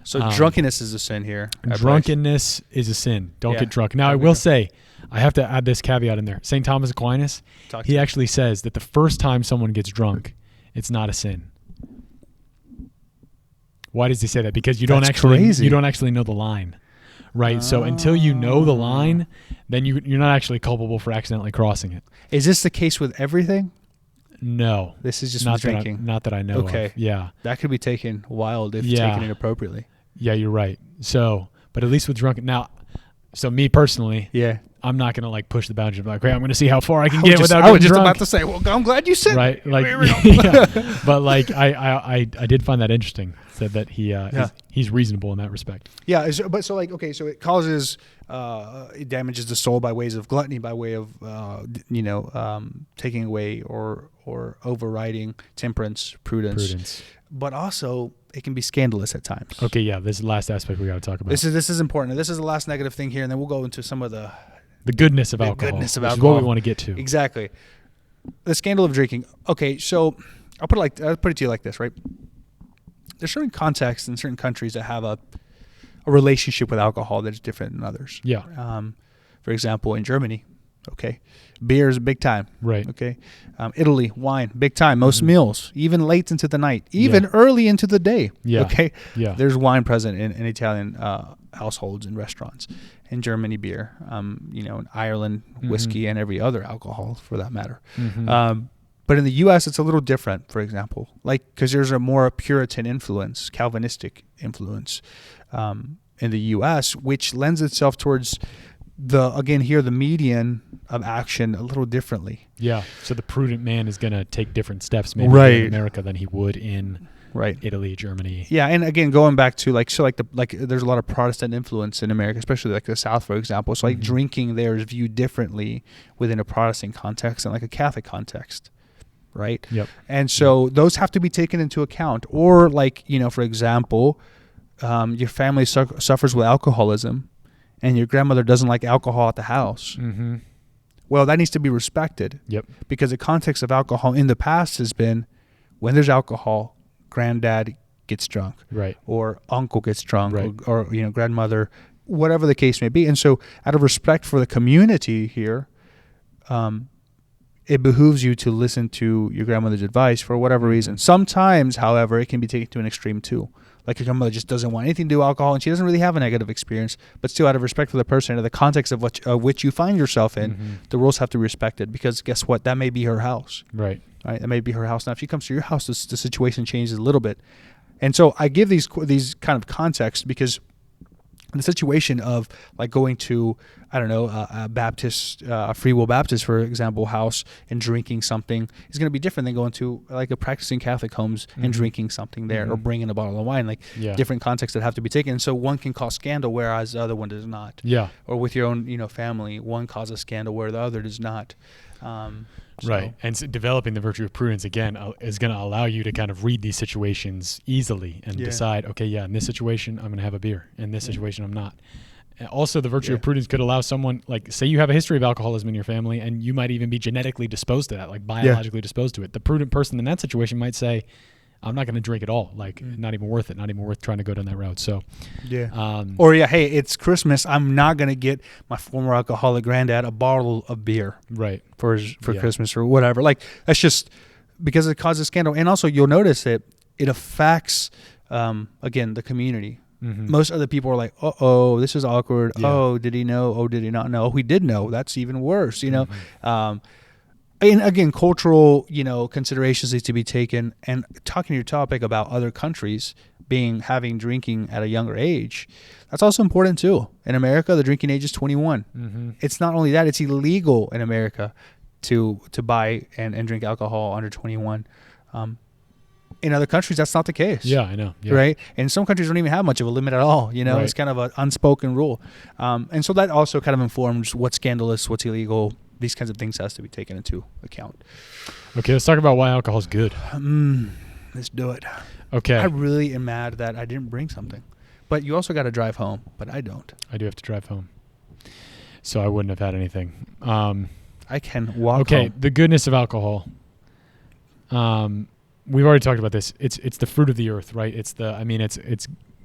So drunkenness is a sin here. Drunkenness is a sin. Don't get drunk. Now, I will say, I have to add this caveat in there. St. Thomas Aquinas, he actually says that the first time someone gets drunk, it's not a sin. Why does he say that? Because you don't actually know the line, right? So until you know the line, then you're not actually culpable for accidentally crossing it. Is this the case with everything? No. This is just with drinking. Not that I know of. Yeah. That could be taken wild if taken inappropriately. Yeah, you're right. So, but at least with drunken now, so me personally, I'm not gonna like push the boundary. I'm like, okay, I'm gonna see how far I can get without getting drunk. I was just about to say, well, I'm glad you said right. Like, yeah. But like, I did find that interesting. Said that he's reasonable in that respect. Yeah, but so like, okay, so it causes it damages the soul by ways of gluttony, by way of taking away or overriding temperance, prudence. But also it can be scandalous at times. Okay, yeah, this is the last aspect we got to talk about. This is important. This is the last negative thing here, and then we'll go into some of the goodness of alcohol. Which is what we want to get to. Exactly. The scandal of drinking. Okay, so I'll put it to you like this, right? There's certain contexts in certain countries that have a relationship with alcohol that is different than others. Yeah. For example, in Germany, okay, beer is big time. Right. Okay. Italy, wine, big time. Most meals, even late into the night, even early into the day. Yeah. Okay. Yeah. There's wine present in Italian households and restaurants. In Germany, beer. In Ireland, whiskey, and every other alcohol for that matter. But in the U.S., it's a little different, for example, because there's a more Puritan influence, Calvinistic influence in the U.S., which lends itself towards the median of action a little differently. Yeah. So the prudent man is going to take different steps maybe in America than he would in Italy, Germany. Yeah, and again, going back to there's a lot of Protestant influence in America, especially like the South, for example. So drinking there is viewed differently within a Protestant context and like a Catholic context. Right. Yep. And so those have to be taken into account. Or for example, your family suffers with alcoholism and your grandmother doesn't like alcohol at the house. Mm-hmm. Well, that needs to be respected. Yep. Because the context of alcohol in the past has been when there's alcohol, granddad gets drunk. Right. Or uncle gets drunk. Right. Or grandmother, whatever the case may be. And so out of respect for the community here, it behooves you to listen to your grandmother's advice for whatever reason. Sometimes, however, it can be taken to an extreme too. Like your grandmother just doesn't want anything to do with alcohol and she doesn't really have a negative experience, but still out of respect for the person and the context of which you find yourself in, the rules have to be respected because guess what? That may be her house. Right. That may be her house. Now, if she comes to your house, the situation changes a little bit. And so I give these kind of context because the situation of like going to, a Baptist, Free Will Baptist, for example, house and drinking something is going to be different than going to like a practicing Catholic homes and drinking something there or bringing a bottle of wine, different contexts that have to be taken. And so one can cause scandal, whereas the other one does not. Yeah. Or with your own, family, one causes scandal where the other does not. Right. And so developing the virtue of prudence, again, is going to allow you to kind of read these situations easily and decide, okay, in this situation, I'm going to have a beer. In this situation, I'm not. And also, the virtue of prudence could allow someone, like, say you have a history of alcoholism in your family, and you might even be genetically disposed to that, like biologically disposed to it. The prudent person in that situation might say, I'm not going to drink at all. Like, not even worth it. Not even worth trying to go down that road. So, hey, it's Christmas. I'm not going to get my former alcoholic granddad a bottle of beer, for Christmas or whatever. Like, that's just because it causes scandal. And also, you'll notice that it affects, again, the community. Most other people are like, oh, this is awkward. Yeah. Oh, did he know? Oh, did he not know? Oh, he did know. That's even worse, And again, cultural, considerations need to be taken. And talking to your topic about other countries having drinking at a younger age, that's also important too. In America, the drinking age is 21. It's not only that; it's illegal in America to buy and drink alcohol under 21. In other countries, that's not the case. Yeah, I know. Yeah. Right? And some countries don't even have much of a limit at all. It's kind of an unspoken rule. And so that also kind of informs what's scandalous, what's illegal. These kinds of things has to be taken into account. Okay, let's talk about why alcohol is good. Let's do it. Okay. I really am mad that I didn't bring something. But you also got to drive home, but I don't. I do have to drive home. So I wouldn't have had anything. I can walk home. Okay, the goodness of alcohol. we've already talked about this. It's the fruit of the earth, right? It's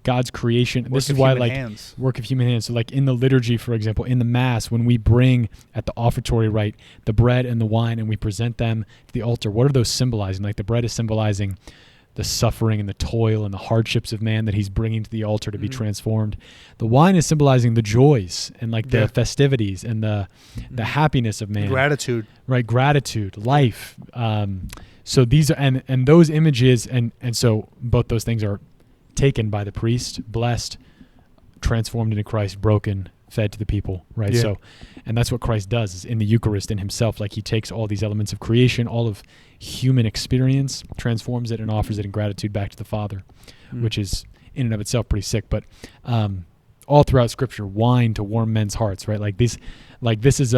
God's creation. This is why, like, work of human hands. So, like, in the liturgy, for example, in the Mass, when we bring at the offertory rite the bread and the wine and we present them to the altar, what are those symbolizing? Like, the bread is symbolizing the suffering and the toil and the hardships of man that he's bringing to the altar to be transformed. The wine is symbolizing the joys and, like, the festivities and the happiness of man. Gratitude. Right, gratitude, life. So these are, and those images, and so both those things are taken by the priest, blessed, transformed into Christ, broken, fed to the people, right? Yeah. So, and that's what Christ does is in the Eucharist in himself. Like, he takes all these elements of creation, all of human experience, transforms it and offers it in gratitude back to the Father, which is in and of itself pretty sick. But all throughout Scripture, wine to warm men's hearts, right? This is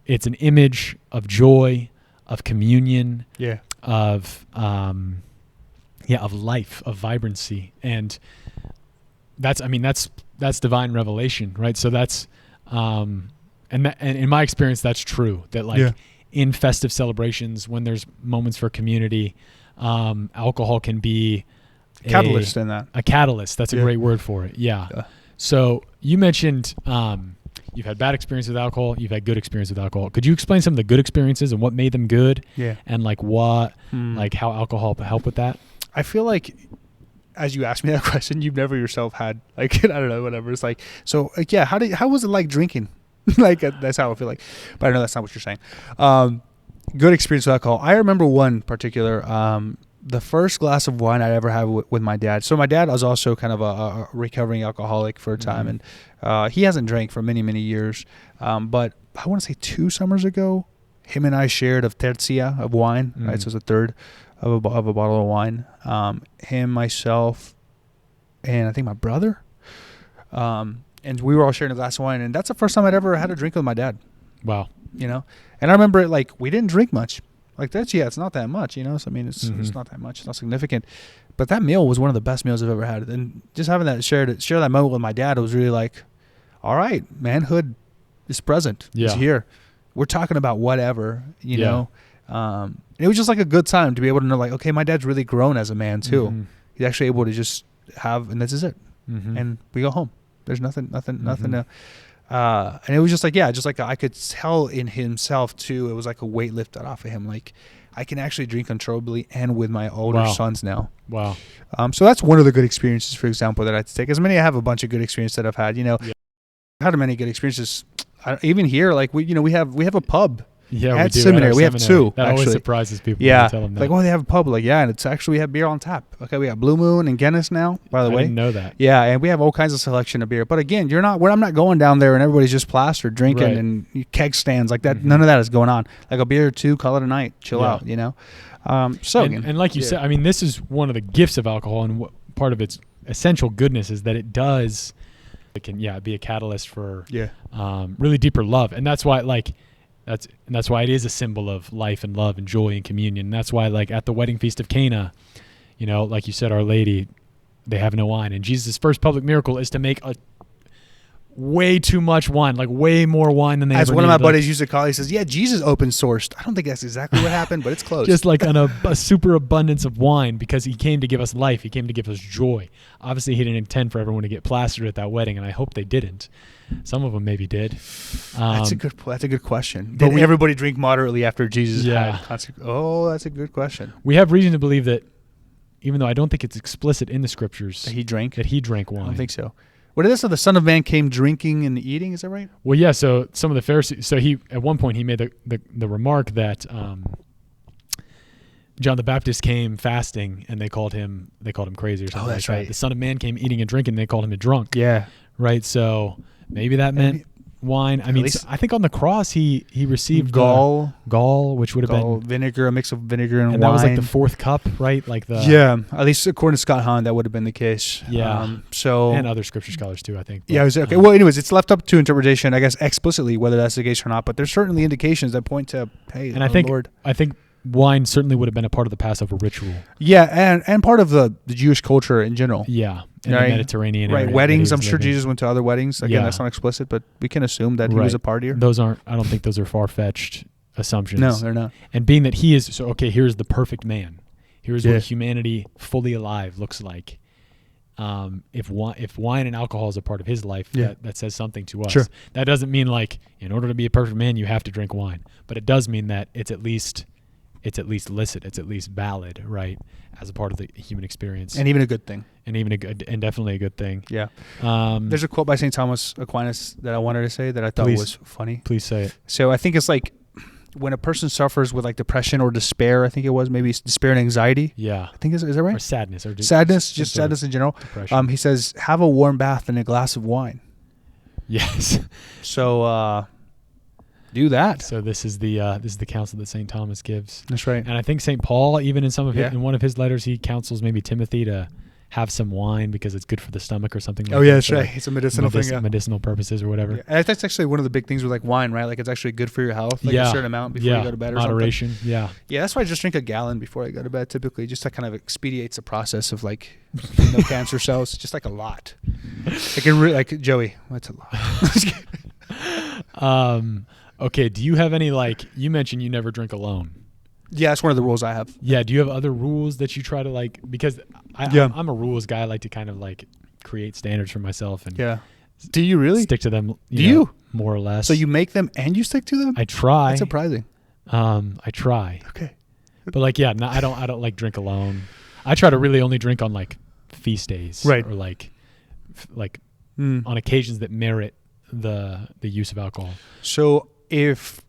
it's an image of joy, of communion, of life, of vibrancy. And that's divine revelation, right? So that's, and in my experience, that's true, that, like, in festive celebrations, when there's moments for community, alcohol can be catalyst in that. A catalyst. That's a great word for it. Yeah. So you mentioned, you've had bad experience with alcohol. You've had good experience with alcohol. Could you explain some of the good experiences and what made them good? Yeah. And, like, like, how alcohol helped with that? I feel like, as you asked me that question, you've never yourself had, like, I don't know, whatever. It's like, so, like, yeah, how was it like drinking? Like, that's how I feel like. But I know that's not what you're saying. Good experience with alcohol. I remember one particular, the first glass of wine I ever had with my dad. So my dad was also kind of a recovering alcoholic for a time, and he hasn't drank for many, many years. But I want to say 2 summers ago, him and I shared a tercia of wine, right? So it's a third of a bottle of wine. Him, myself, and I think my brother. And we were all sharing a glass of wine, and that's the first time I'd ever had a drink with my dad. Wow. You know? And I remember it, like, we didn't drink much. Like, it's not that much, you know? So, I mean, it's not that much. It's not significant. But that meal was one of the best meals I've ever had. And just having that, share that moment with my dad, it was really like, all right, manhood is present. It's here. We're talking about whatever, you know? It was just like a good time to be able to know, like, okay, my dad's really grown as a man too. He's actually able to just have, and this is it. And we go home. There's nothing to, and it was just like, I could tell in himself too. It was like a weight lifted off of him. Like, I can actually drink controllably and with my older sons now. Wow. So that's one of the good experiences, for example, that I take. As many, I have a bunch of good experiences that I've had, you know, I've had many good experiences. Even here, like, we have a pub. Yeah, at seminary. We have 2. That actually always surprises people. Yeah, when you tell them that. Like, they have a pub. Like, and it's actually, we have beer on tap. Okay, we got Blue Moon and Guinness now. By the way, I didn't know that. Yeah, and we have all kinds of selection of beer. But again, I'm not going down there and everybody's just plastered drinking and keg stands like that. None of that is going on. Like, a beer or 2, call it a night, chill out. You know. And like you said, I mean, this is one of the gifts of alcohol, and part of its essential goodness is that it can be a catalyst for really deeper love, and that's why that's why it is a symbol of life and love and joy and communion. And that's why, like, at the wedding feast of Cana, you know, like you said, Our Lady, they have no wine, and Jesus' first public miracle is to make a way too much wine, like way more wine than they ever As one of needed. my buddies used to call, he says, yeah, Jesus open sourced. I don't think that's exactly what happened, but it's close. Just like a super abundance of wine, because he came to give us life. He came to give us joy. Obviously, he didn't intend for everyone to get plastered at that wedding, and I hope they didn't. Some of them maybe did. That's a good question. Did everybody drink moderately after Jesus had Oh, that's a good question. We have reason to believe that, even though I don't think it's explicit in the Scriptures, that he drank wine. I don't think so. What is this? So the Son of Man came drinking and eating. Is that right? Well, yeah. So some of the Pharisees. So he, at one point, he made the remark that John the Baptist came fasting, and they called him crazy or something. Oh, that's like right. That. The Son of Man came eating and drinking, and they called him a drunk. Yeah. Right. So maybe that meant wine. I mean, I think on the cross he received gall, which would have been vinegar, a mix of vinegar and wine. And that was like the 4th cup, right? Like at least according to Scott Hahn, that would have been the case. Yeah. And other Scripture scholars too, I think. But, okay. Well, anyways, it's left up to interpretation, I guess, explicitly whether that's the case or not. But there's certainly indications that point to, hey, and I think wine certainly would have been a part of the Passover ritual. Yeah, and part of the Jewish culture in general. Yeah. In the Mediterranean area. Right, weddings. I'm sure Jesus went to other weddings. Again, that's not explicit, but we can assume that he was a partier. I don't think those are far-fetched assumptions. No, they're not. And being that he is, so okay, here's the perfect man. Here's Yeah. what humanity fully alive looks like. If wine and alcohol is a part of his life, Yeah. that says something to us. Sure. That doesn't mean like in order to be a perfect man, you have to drink wine. But it does mean that it's at least licit. It's at least valid, right? As a part of the human experience. And even a good thing. And even and definitely a good thing. Yeah. Um, There's a quote by St. Thomas Aquinas that I wanted to say that I thought Please. was funny. Please say it. So I think it's like when a person suffers with like depression or despair, I think it was maybe despair and anxiety. Yeah. I think is that Or right? sadness. Or Sadness, some just sort of sadness in general. depression. He says, have a warm bath and a glass of wine. Yes. So do that. So this is the counsel that St. Thomas gives. That's right. And I think St. Paul, even in Yeah. in one of his letters, he counsels maybe Timothy to have some wine because it's good for the stomach or something like Oh yeah, that. that's So, right. like, It's a medicinal thing. Yeah. medicinal purposes or whatever. Yeah. And that's actually one of the big things with like wine, right? Like it's actually good for your health, like a certain amount before you go to bed or moderation. something. Yeah. Yeah, that's why I just drink a gallon before I go to bed typically, just to kind of expedites the process of like cancer cells, just like a lot. Like Joey, that's a lot. Okay. Do you have any you mentioned you never drink alone. Yeah, that's one of the rules I have. Yeah. Do you have other rules that you try to because I'm a rules guy. I like to kind of create standards for myself and Yeah. Do you really? stick to them. Do you? More or less. So you make them and you stick to them? I try. That's surprising. I try. Okay. But I don't drink alone. I try to really only drink on feast days, Right. Or on occasions that merit the use of alcohol. So if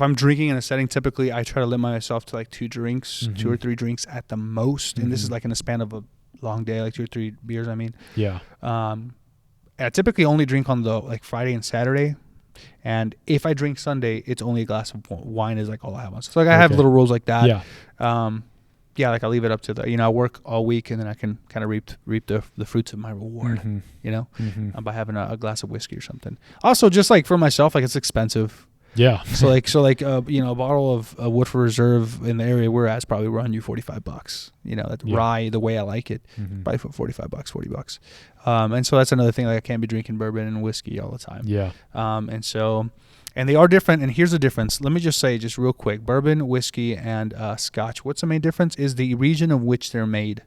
I'm drinking in a setting, typically I try to limit myself to like 2 drinks, 2 or 3 drinks at the most, and this is like in the span of a long day, like 2 or 3 beers. I mean, Yeah. I typically only drink on the Friday and Saturday, and if I drink Sunday, it's only a glass of wine is like all I have on. So I have little rules like that. Yeah. I leave it up to I work all week and then I can kind of reap the fruits of my reward, by having a glass of whiskey or something. Also, just for myself, it's expensive. Yeah. So a bottle of Woodford Reserve in the area we're at is probably run you $45. That rye, the way I like it, probably for $45, $40. And so that's another thing. I can't be drinking bourbon and whiskey all the time. Yeah. And they are different. And here's the difference. Let me just say, just real quick, bourbon, whiskey, and Scotch. What's the main difference is the region of which they're made.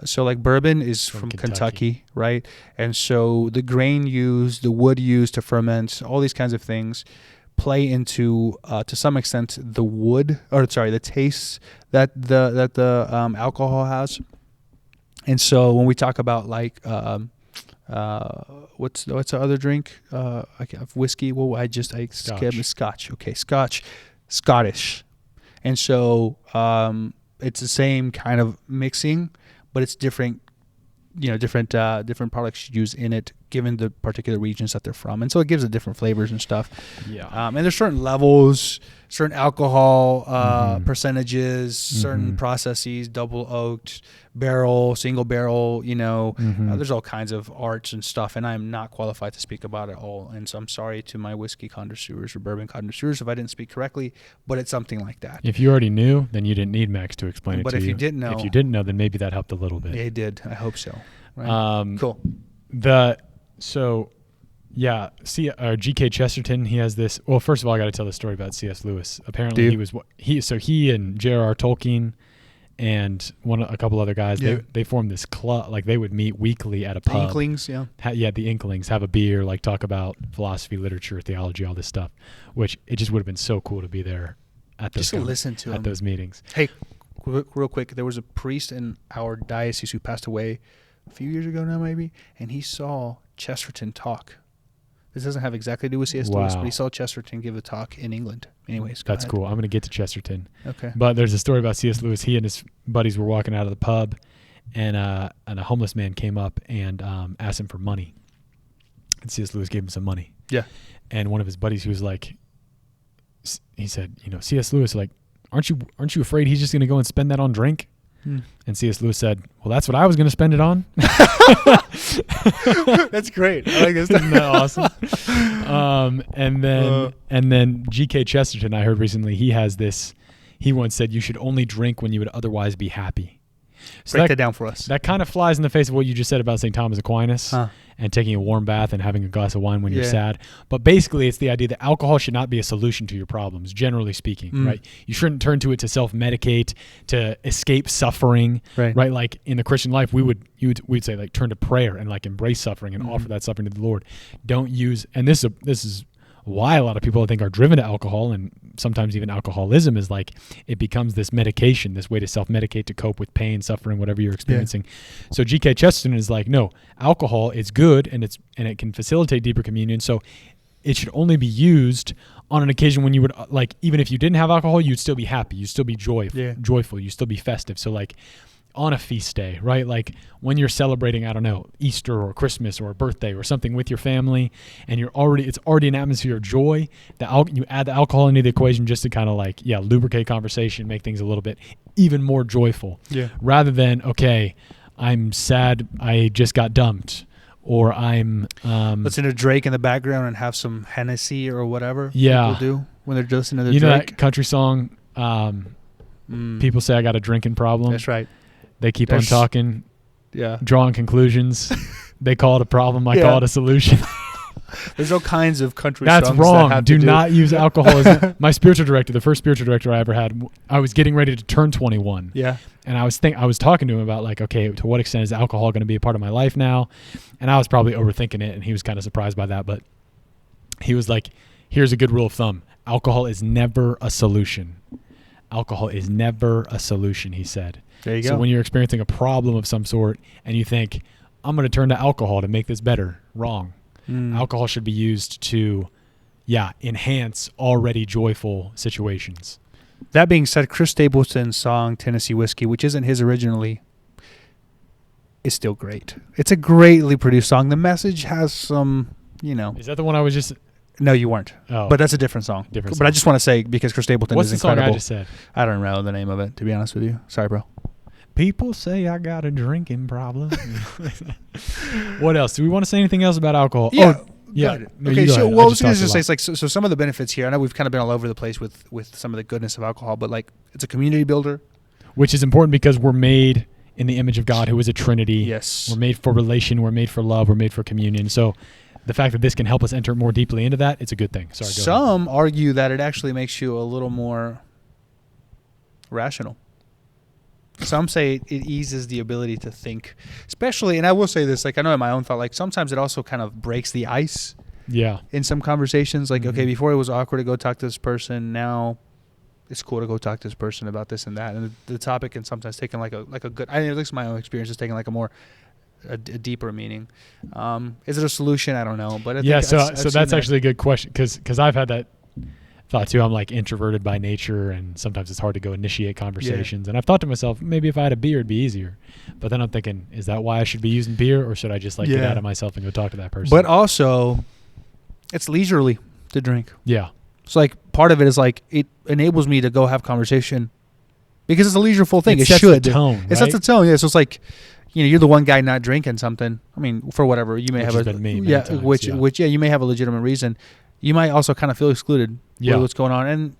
So bourbon is from Kentucky, right? And so the grain used, the wood used to ferment, all these kinds of things play into, to some extent, the taste that the alcohol has. And so when we talk about what's the other drink? Whiskey. Well, I skipped Scotch. Okay, Scottish. And so it's the same kind of mixing, but it's different. Different products used in it, given the particular regions that they're from, and so it gives it different flavors and stuff. Yeah. And there's certain levels, certain alcohol percentages, certain processes, double oaked, barrel, single barrel. There's all kinds of arts and stuff, and I'm not qualified to speak about it all. And so I'm sorry to my whiskey connoisseurs or bourbon connoisseurs if I didn't speak correctly, but it's something like that. If you already knew, then you didn't need Max to explain it to you. But if you didn't know, then maybe that helped a little bit. Yeah, it did. I hope so. Right? Cool. G.K. Chesterton, he has this. Well, first of all, I got to tell the story about C.S. Lewis. Apparently, he and J.R.R. Tolkien and a couple other guys, they formed this club. They would meet weekly at a pub. The Inklings, The Inklings, have a beer, talk about philosophy, literature, theology, all this stuff. Which it just would have been so cool to be there at those. Just to listen to at those meetings. Hey, real quick, there was a priest in our diocese who passed away a few years ago now, maybe, and he saw Chesterton talk. This doesn't have exactly to do with C.S. Lewis, but he saw Chesterton give a talk in England. Anyways, that's cool. I'm going to get to Chesterton. Okay. But there's a story about C.S. Lewis. He and his buddies were walking out of the pub, and a homeless man came up and asked him for money. And C.S. Lewis gave him some money. Yeah. And one of his buddies, who was he said, C.S. Lewis, aren't you afraid he's just going to go and spend that on drink? And C.S. Lewis said, well, that's what I was going to spend it on. That's great. I like this. Isn't that awesome? And then G.K. Chesterton, I heard recently, he has this. He once said, you should only drink when you would otherwise be happy. So Break that down for us. That kind of flies in the face of what you just said about St. Thomas Aquinas and taking a warm bath and having a glass of wine when you're sad. But basically, it's the idea that alcohol should not be a solution to your problems, generally speaking, right? You shouldn't turn to it to self-medicate, to escape suffering, right? Like in the Christian life, we'd say like turn to prayer and like embrace suffering and offer that suffering to the Lord. Don't use, and this is why a lot of people I think are driven to alcohol, and sometimes even alcoholism, is like it becomes this medication, this way to self-medicate to cope with pain, suffering, whatever you're experiencing. So G.K. Chesterton is like, no, alcohol is good and it can facilitate deeper communion. So it should only be used on an occasion when you would, like, even if you didn't have alcohol, you'd still be happy, you'd still be joyful, you'd still be festive. So like on a feast day, right? Like when you're celebrating, I don't know, Easter or Christmas or a birthday or something with your family, and it's already an atmosphere of joy. You add the alcohol into the equation just to kind of like, lubricate conversation, make things a little bit even more joyful. Yeah. Rather than, okay, I'm sad, I just got dumped, or I'm listen to Drake in the background and have some Hennessy or whatever. Yeah. People do when they're listening to Drake. Know that country song, people say I got a drinking problem. That's right. They keep on talking, drawing conclusions. They call it a problem. I call it a solution. There's all kinds of country songs. That's wrong. Do not use alcohol. My spiritual director, the first spiritual director I ever had, I was getting ready to turn 21. Yeah. And I was talking to him about like, okay, to what extent is alcohol going to be a part of my life now? And I was probably overthinking it, and he was kind of surprised by that. But he was like, here's a good rule of thumb. Alcohol is never a solution. Alcohol is never a solution, he said. There you go. So when you're experiencing a problem of some sort and you think, I'm going to turn to alcohol to make this better, wrong. Alcohol should be used to, enhance already joyful situations. That being said, Chris Stapleton's song, Tennessee Whiskey, which isn't his originally, is still great. It's a greatly produced song. The message has some, Is that the one I was just... No, you weren't. Oh. But that's a different song. But I just want to say, because Chris Stapleton is incredible. What's the song I just said? I don't know the name of it, to be honest with you. Sorry, bro. People say I got a drinking problem. What else? Do we want to say anything else about alcohol? Yeah. No, okay, so what I was going to say is like, so some of the benefits here, I know we've kind of been all over the place with some of the goodness of alcohol, but like it's a community builder. Which is important because we're made in the image of God, who is a Trinity. Yes. We're made for relation. We're made for love. We're made for communion. So the fact that this can help us enter more deeply into that, it's a good thing. Sorry, Some argue that it actually makes you a little more rational. Some say it eases the ability to think, especially, and I will say this, like I know in my own thought, like sometimes it also kind of breaks the ice. Yeah. In some conversations, like, okay, before it was awkward to go talk to this person, now it's cool to go talk to this person about this and that. And the topic can sometimes take like a good, I mean, at least my own experience is taking like a deeper meaning. Is it a solution? I don't know. But I think so that's actually a good question because I've had that thought too. I'm like introverted by nature, and sometimes it's hard to go initiate conversations. And I've thought to myself, maybe if I had a beer, it'd be easier. But then I'm thinking, is that why I should be using beer, or should I just like get out of myself and go talk to that person? But also, it's leisurely to drink. Yeah. So like part of it is like it enables me to go have conversation because it's a leisureful thing. It sets should. The tone, it sets the tone. Yeah. So it's like, you're the one guy not drinking something. I mean, for whatever you may which have has been me times, which you may have a legitimate reason. You might also kind of feel excluded with what's going on. And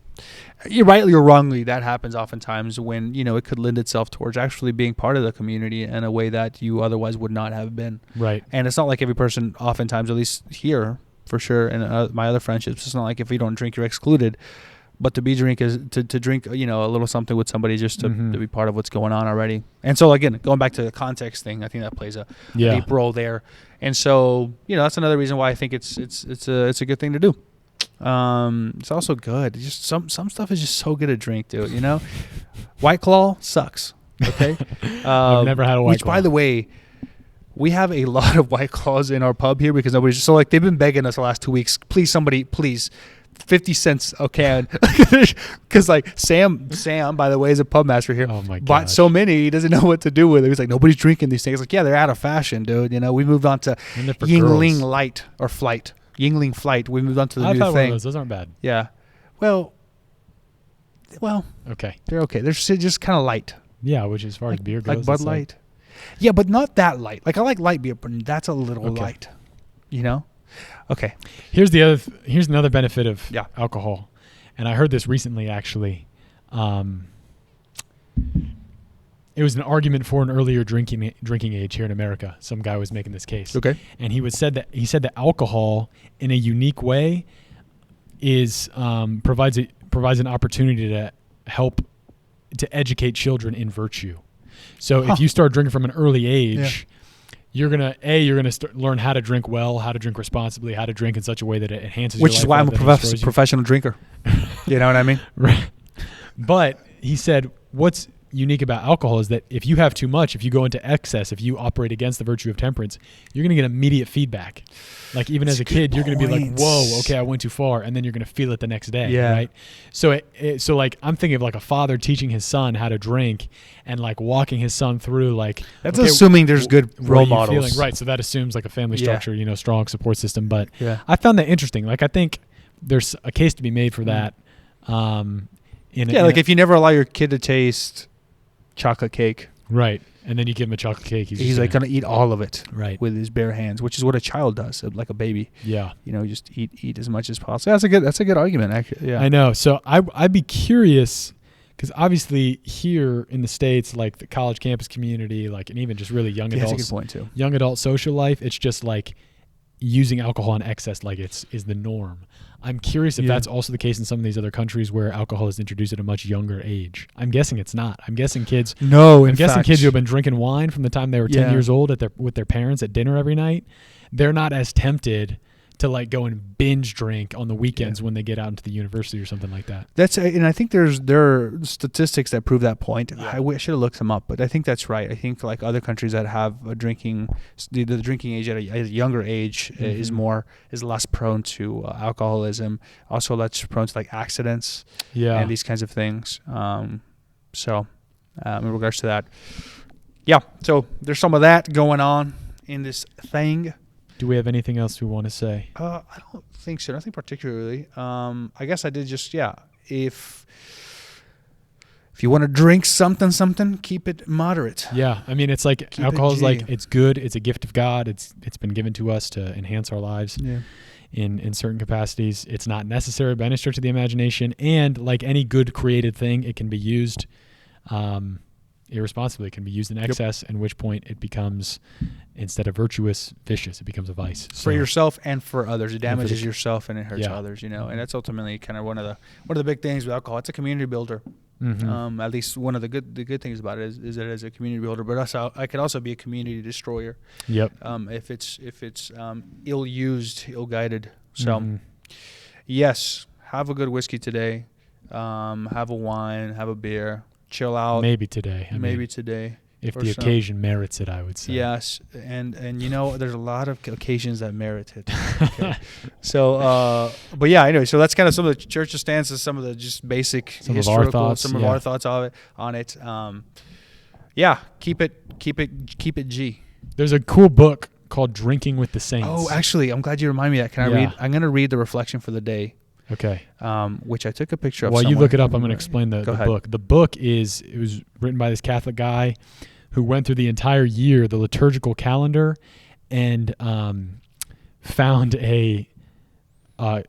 you're rightly or wrongly, that happens oftentimes when, it could lend itself towards actually being part of the community in a way that you otherwise would not have been. Right. And it's not like every person oftentimes, at least here for sure, and my other friendships, it's not like if you don't drink, you're excluded. But to drink is to drink, a little something with somebody just to be part of what's going on already. And so again, going back to the context thing, I think that plays a deep role there. And so, that's another reason why I think it's a good thing to do. It's also good. Just some stuff is just so good to drink, dude. White Claw sucks. Okay. I've never had a White Claw. Which, by the way, we have a lot of White Claws in our pub here because nobody's so like they've been begging us the last 2 weeks. Please, somebody, please. 50 cents a can because like Sam by the way is a pub master here. Oh my god, bought so many he doesn't know what to do with it. He's like, nobody's drinking these things. Like, yeah, they're out of fashion, dude. We moved on to Yingling Light or Flight. Yingling Flight. We moved on to the I've new had thing. One of those aren't bad. Yeah, well okay, they're okay. They're just kind of light. Yeah, which as far as beer goes, like Bud Light. Yeah, but not that light. Like I like light beer, but that's a little light. Okay. Here's another benefit of alcohol, and I heard this recently actually. It it was an argument for an earlier drinking age here in America. Some guy was making this case. Okay. And he said that alcohol in a unique way is provides an opportunity to help to educate children in virtue. So if you start drinking from an early age, you're gonna learn how to drink well, how to drink responsibly, how to drink in such a way that it enhances. Which your is life why I'm a rather than professional drinker. You know what I mean? Right. But he said what's unique about alcohol is that if you have too much, if you go into excess, if you operate against the virtue of temperance, you're going to get immediate feedback. Like even as a kid, you're going to be like, whoa, okay, I went too far. And then you're going to feel it the next day. Yeah. Right. So so like I'm thinking of like a father teaching his son how to drink and like walking his son through like. That's assuming there's good role models. Right. So that assumes like a family structure, strong support system. But yeah. I found that interesting. Like I think there's a case to be made for that. If you never allow your kid to taste chocolate cake, right, and then you give him a chocolate cake, he's like gonna eat all of it, right, with his bare hands, which is what a child does, like a baby. Yeah, just eat as much as possible. That's a good argument, actually. Yeah, I know. So I'd be curious because obviously here in the States, like the college campus community, like and even just really young adults, that's a good point too. Young adult social life, it's just like using alcohol in excess, like is the norm. I'm curious if that's also the case in some of these other countries where alcohol is introduced at a much younger age. I'm guessing it's not. I'm guessing kids. No, I'm guessing kids who have been drinking wine from the time they were 10 years old with their parents at dinner every night. They're not as tempted to like go and binge drink on the weekends when they get out into the university or something like that. And I think there are statistics that prove that point. Yeah. I should have looked them up, but I think that's right. I think like other countries that have the drinking age at a younger age is less prone to alcoholism, also less prone to like accidents, and these kinds of things. So in regards to that, so there's some of that going on in this thing. Do we have anything else we want to say? I don't think so. Nothing particularly. I guess I did just, if you want to drink something, keep it moderate. Yeah. I mean, it's like alcohol is like, it's good. It's a gift of God. It's been given to us to enhance our lives in certain capacities. It's not necessary by any stretch of the imagination. And like any good created thing, it can be used irresponsibly. It can be used in excess, at which point it becomes, instead of virtuous, vicious. It becomes a vice. For yourself and for others. It damages yourself and it hurts others, and that's ultimately kind of one of the big things with alcohol. It's a community builder. Mm-hmm. At least one of the good things about it is that it is a community builder, but also it can also be a community destroyer. Yep. If it's ill used, ill guided. So yes, have a good whiskey today. Have a wine, have a beer. Chill out. Maybe today. Today. If the occasion merits it, I would say. Yes, and there's a lot of occasions that merit it. Okay. So, but anyway, so that's kind of some of the church's stances, some of the just basic historical, some of our thoughts on it. Keep it G. There's a cool book called Drinking with the Saints. Oh, actually, I'm glad you reminded me of that. Can I read? I'm going to read the reflection for the day. Okay. Which I took a picture of. While you look it up, I'm going to explain the book. The book was written by this Catholic guy who went through the entire year, the liturgical calendar, and found a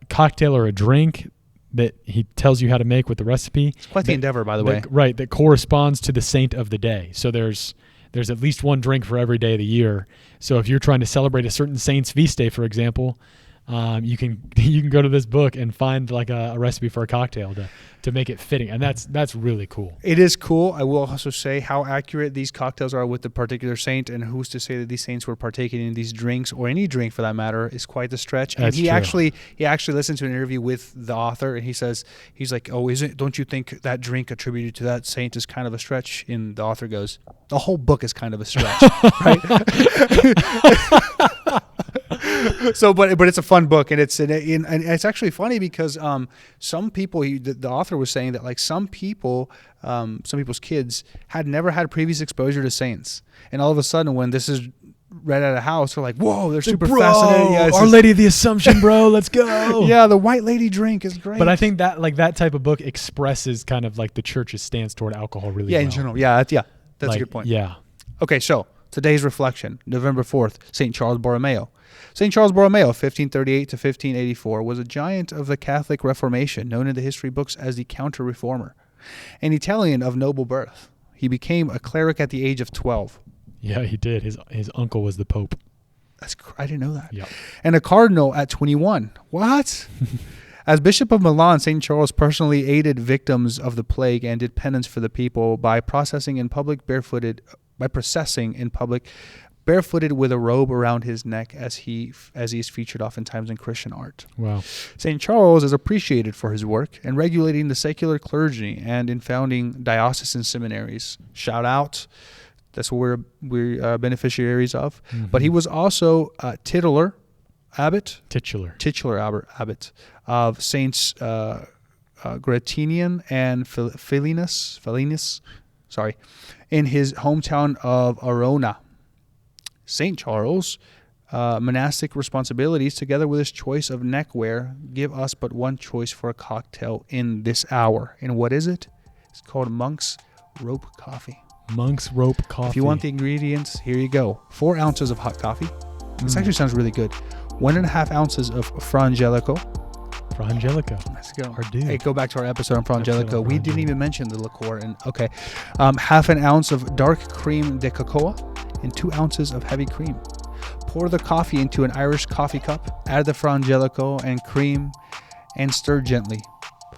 cocktail or a drink that he tells you how to make with the recipe. It's quite the endeavor, by the way. Right, that corresponds to the saint of the day. So there's at least one drink for every day of the year. So if you're trying to celebrate a certain saint's feast day, for example, you can go to this book and find like a recipe for a cocktail to make it fitting, and that's really cool. It is cool. I will also say how accurate these cocktails are with the particular saint, and who's to say that these saints were partaking in these drinks or any drink for that matter is quite the stretch. And he actually listened to an interview with the author, and he's like, oh, don't you think that drink attributed to that saint is kind of a stretch? And the author goes, the whole book is kind of a stretch, right? So, but it's a fun book, and it's actually funny because some people, the author was saying that like some people's kids had never had previous exposure to saints, and all of a sudden when this is read at a house, they're like, whoa, they're super fascinating. Yeah, Our Lady of the Assumption, bro, let's go. Yeah, the White Lady drink is great. But I think that like that type of book expresses kind of like the church's stance toward alcohol really well. In general. Yeah, that's a good point. Yeah. Okay, so today's reflection, November 4th, St. Charles Borromeo. St. Charles Borromeo, 1538 to 1584, was a giant of the Catholic Reformation, known in the history books as the Counter-Reformer. An Italian of noble birth, He became a cleric at the age of 12. Yeah, he did. His uncle was the Pope. I didn't know that. Yep. And a cardinal at 21. What? As Bishop of Milan, St. Charles personally aided victims of the plague and did penance for the people by processing in public barefooted with a robe around his neck, as he is featured oftentimes in Christian art. Wow. St. Charles is appreciated for his work in regulating the secular clergy and in founding diocesan seminaries. Shout out. That's what we're beneficiaries of. Mm-hmm. But he was also titular abbot of Saints Gratinian and Philinus, in his hometown of Arona. St. Charles' monastic responsibilities, together with his choice of neckwear, give us but one choice for a cocktail in this hour. And what is it? It's called Monk's Rope Coffee. Monk's Rope Coffee. If you want the ingredients, here you go. 4 ounces of hot coffee. This actually sounds really good. 1.5 ounces of Frangelico. Let's go. Our dude. Hey, go back to our episode on Frangelico. We didn't even mention the liqueur. And okay, half an ounce of dark cream de cocoa and 2 ounces of heavy cream. Pour the coffee into an Irish coffee cup. Add the Frangelico and cream, and stir gently.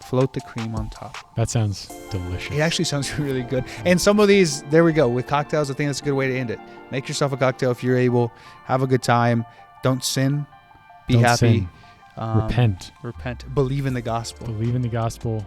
Float the cream on top. That sounds delicious. It actually sounds really good. And some of these, there we go. With cocktails, I think that's a good way to end it. Make yourself a cocktail if you're able. Have a good time. Don't sin. Be happy. Repent. Believe in the gospel. Believe in the gospel.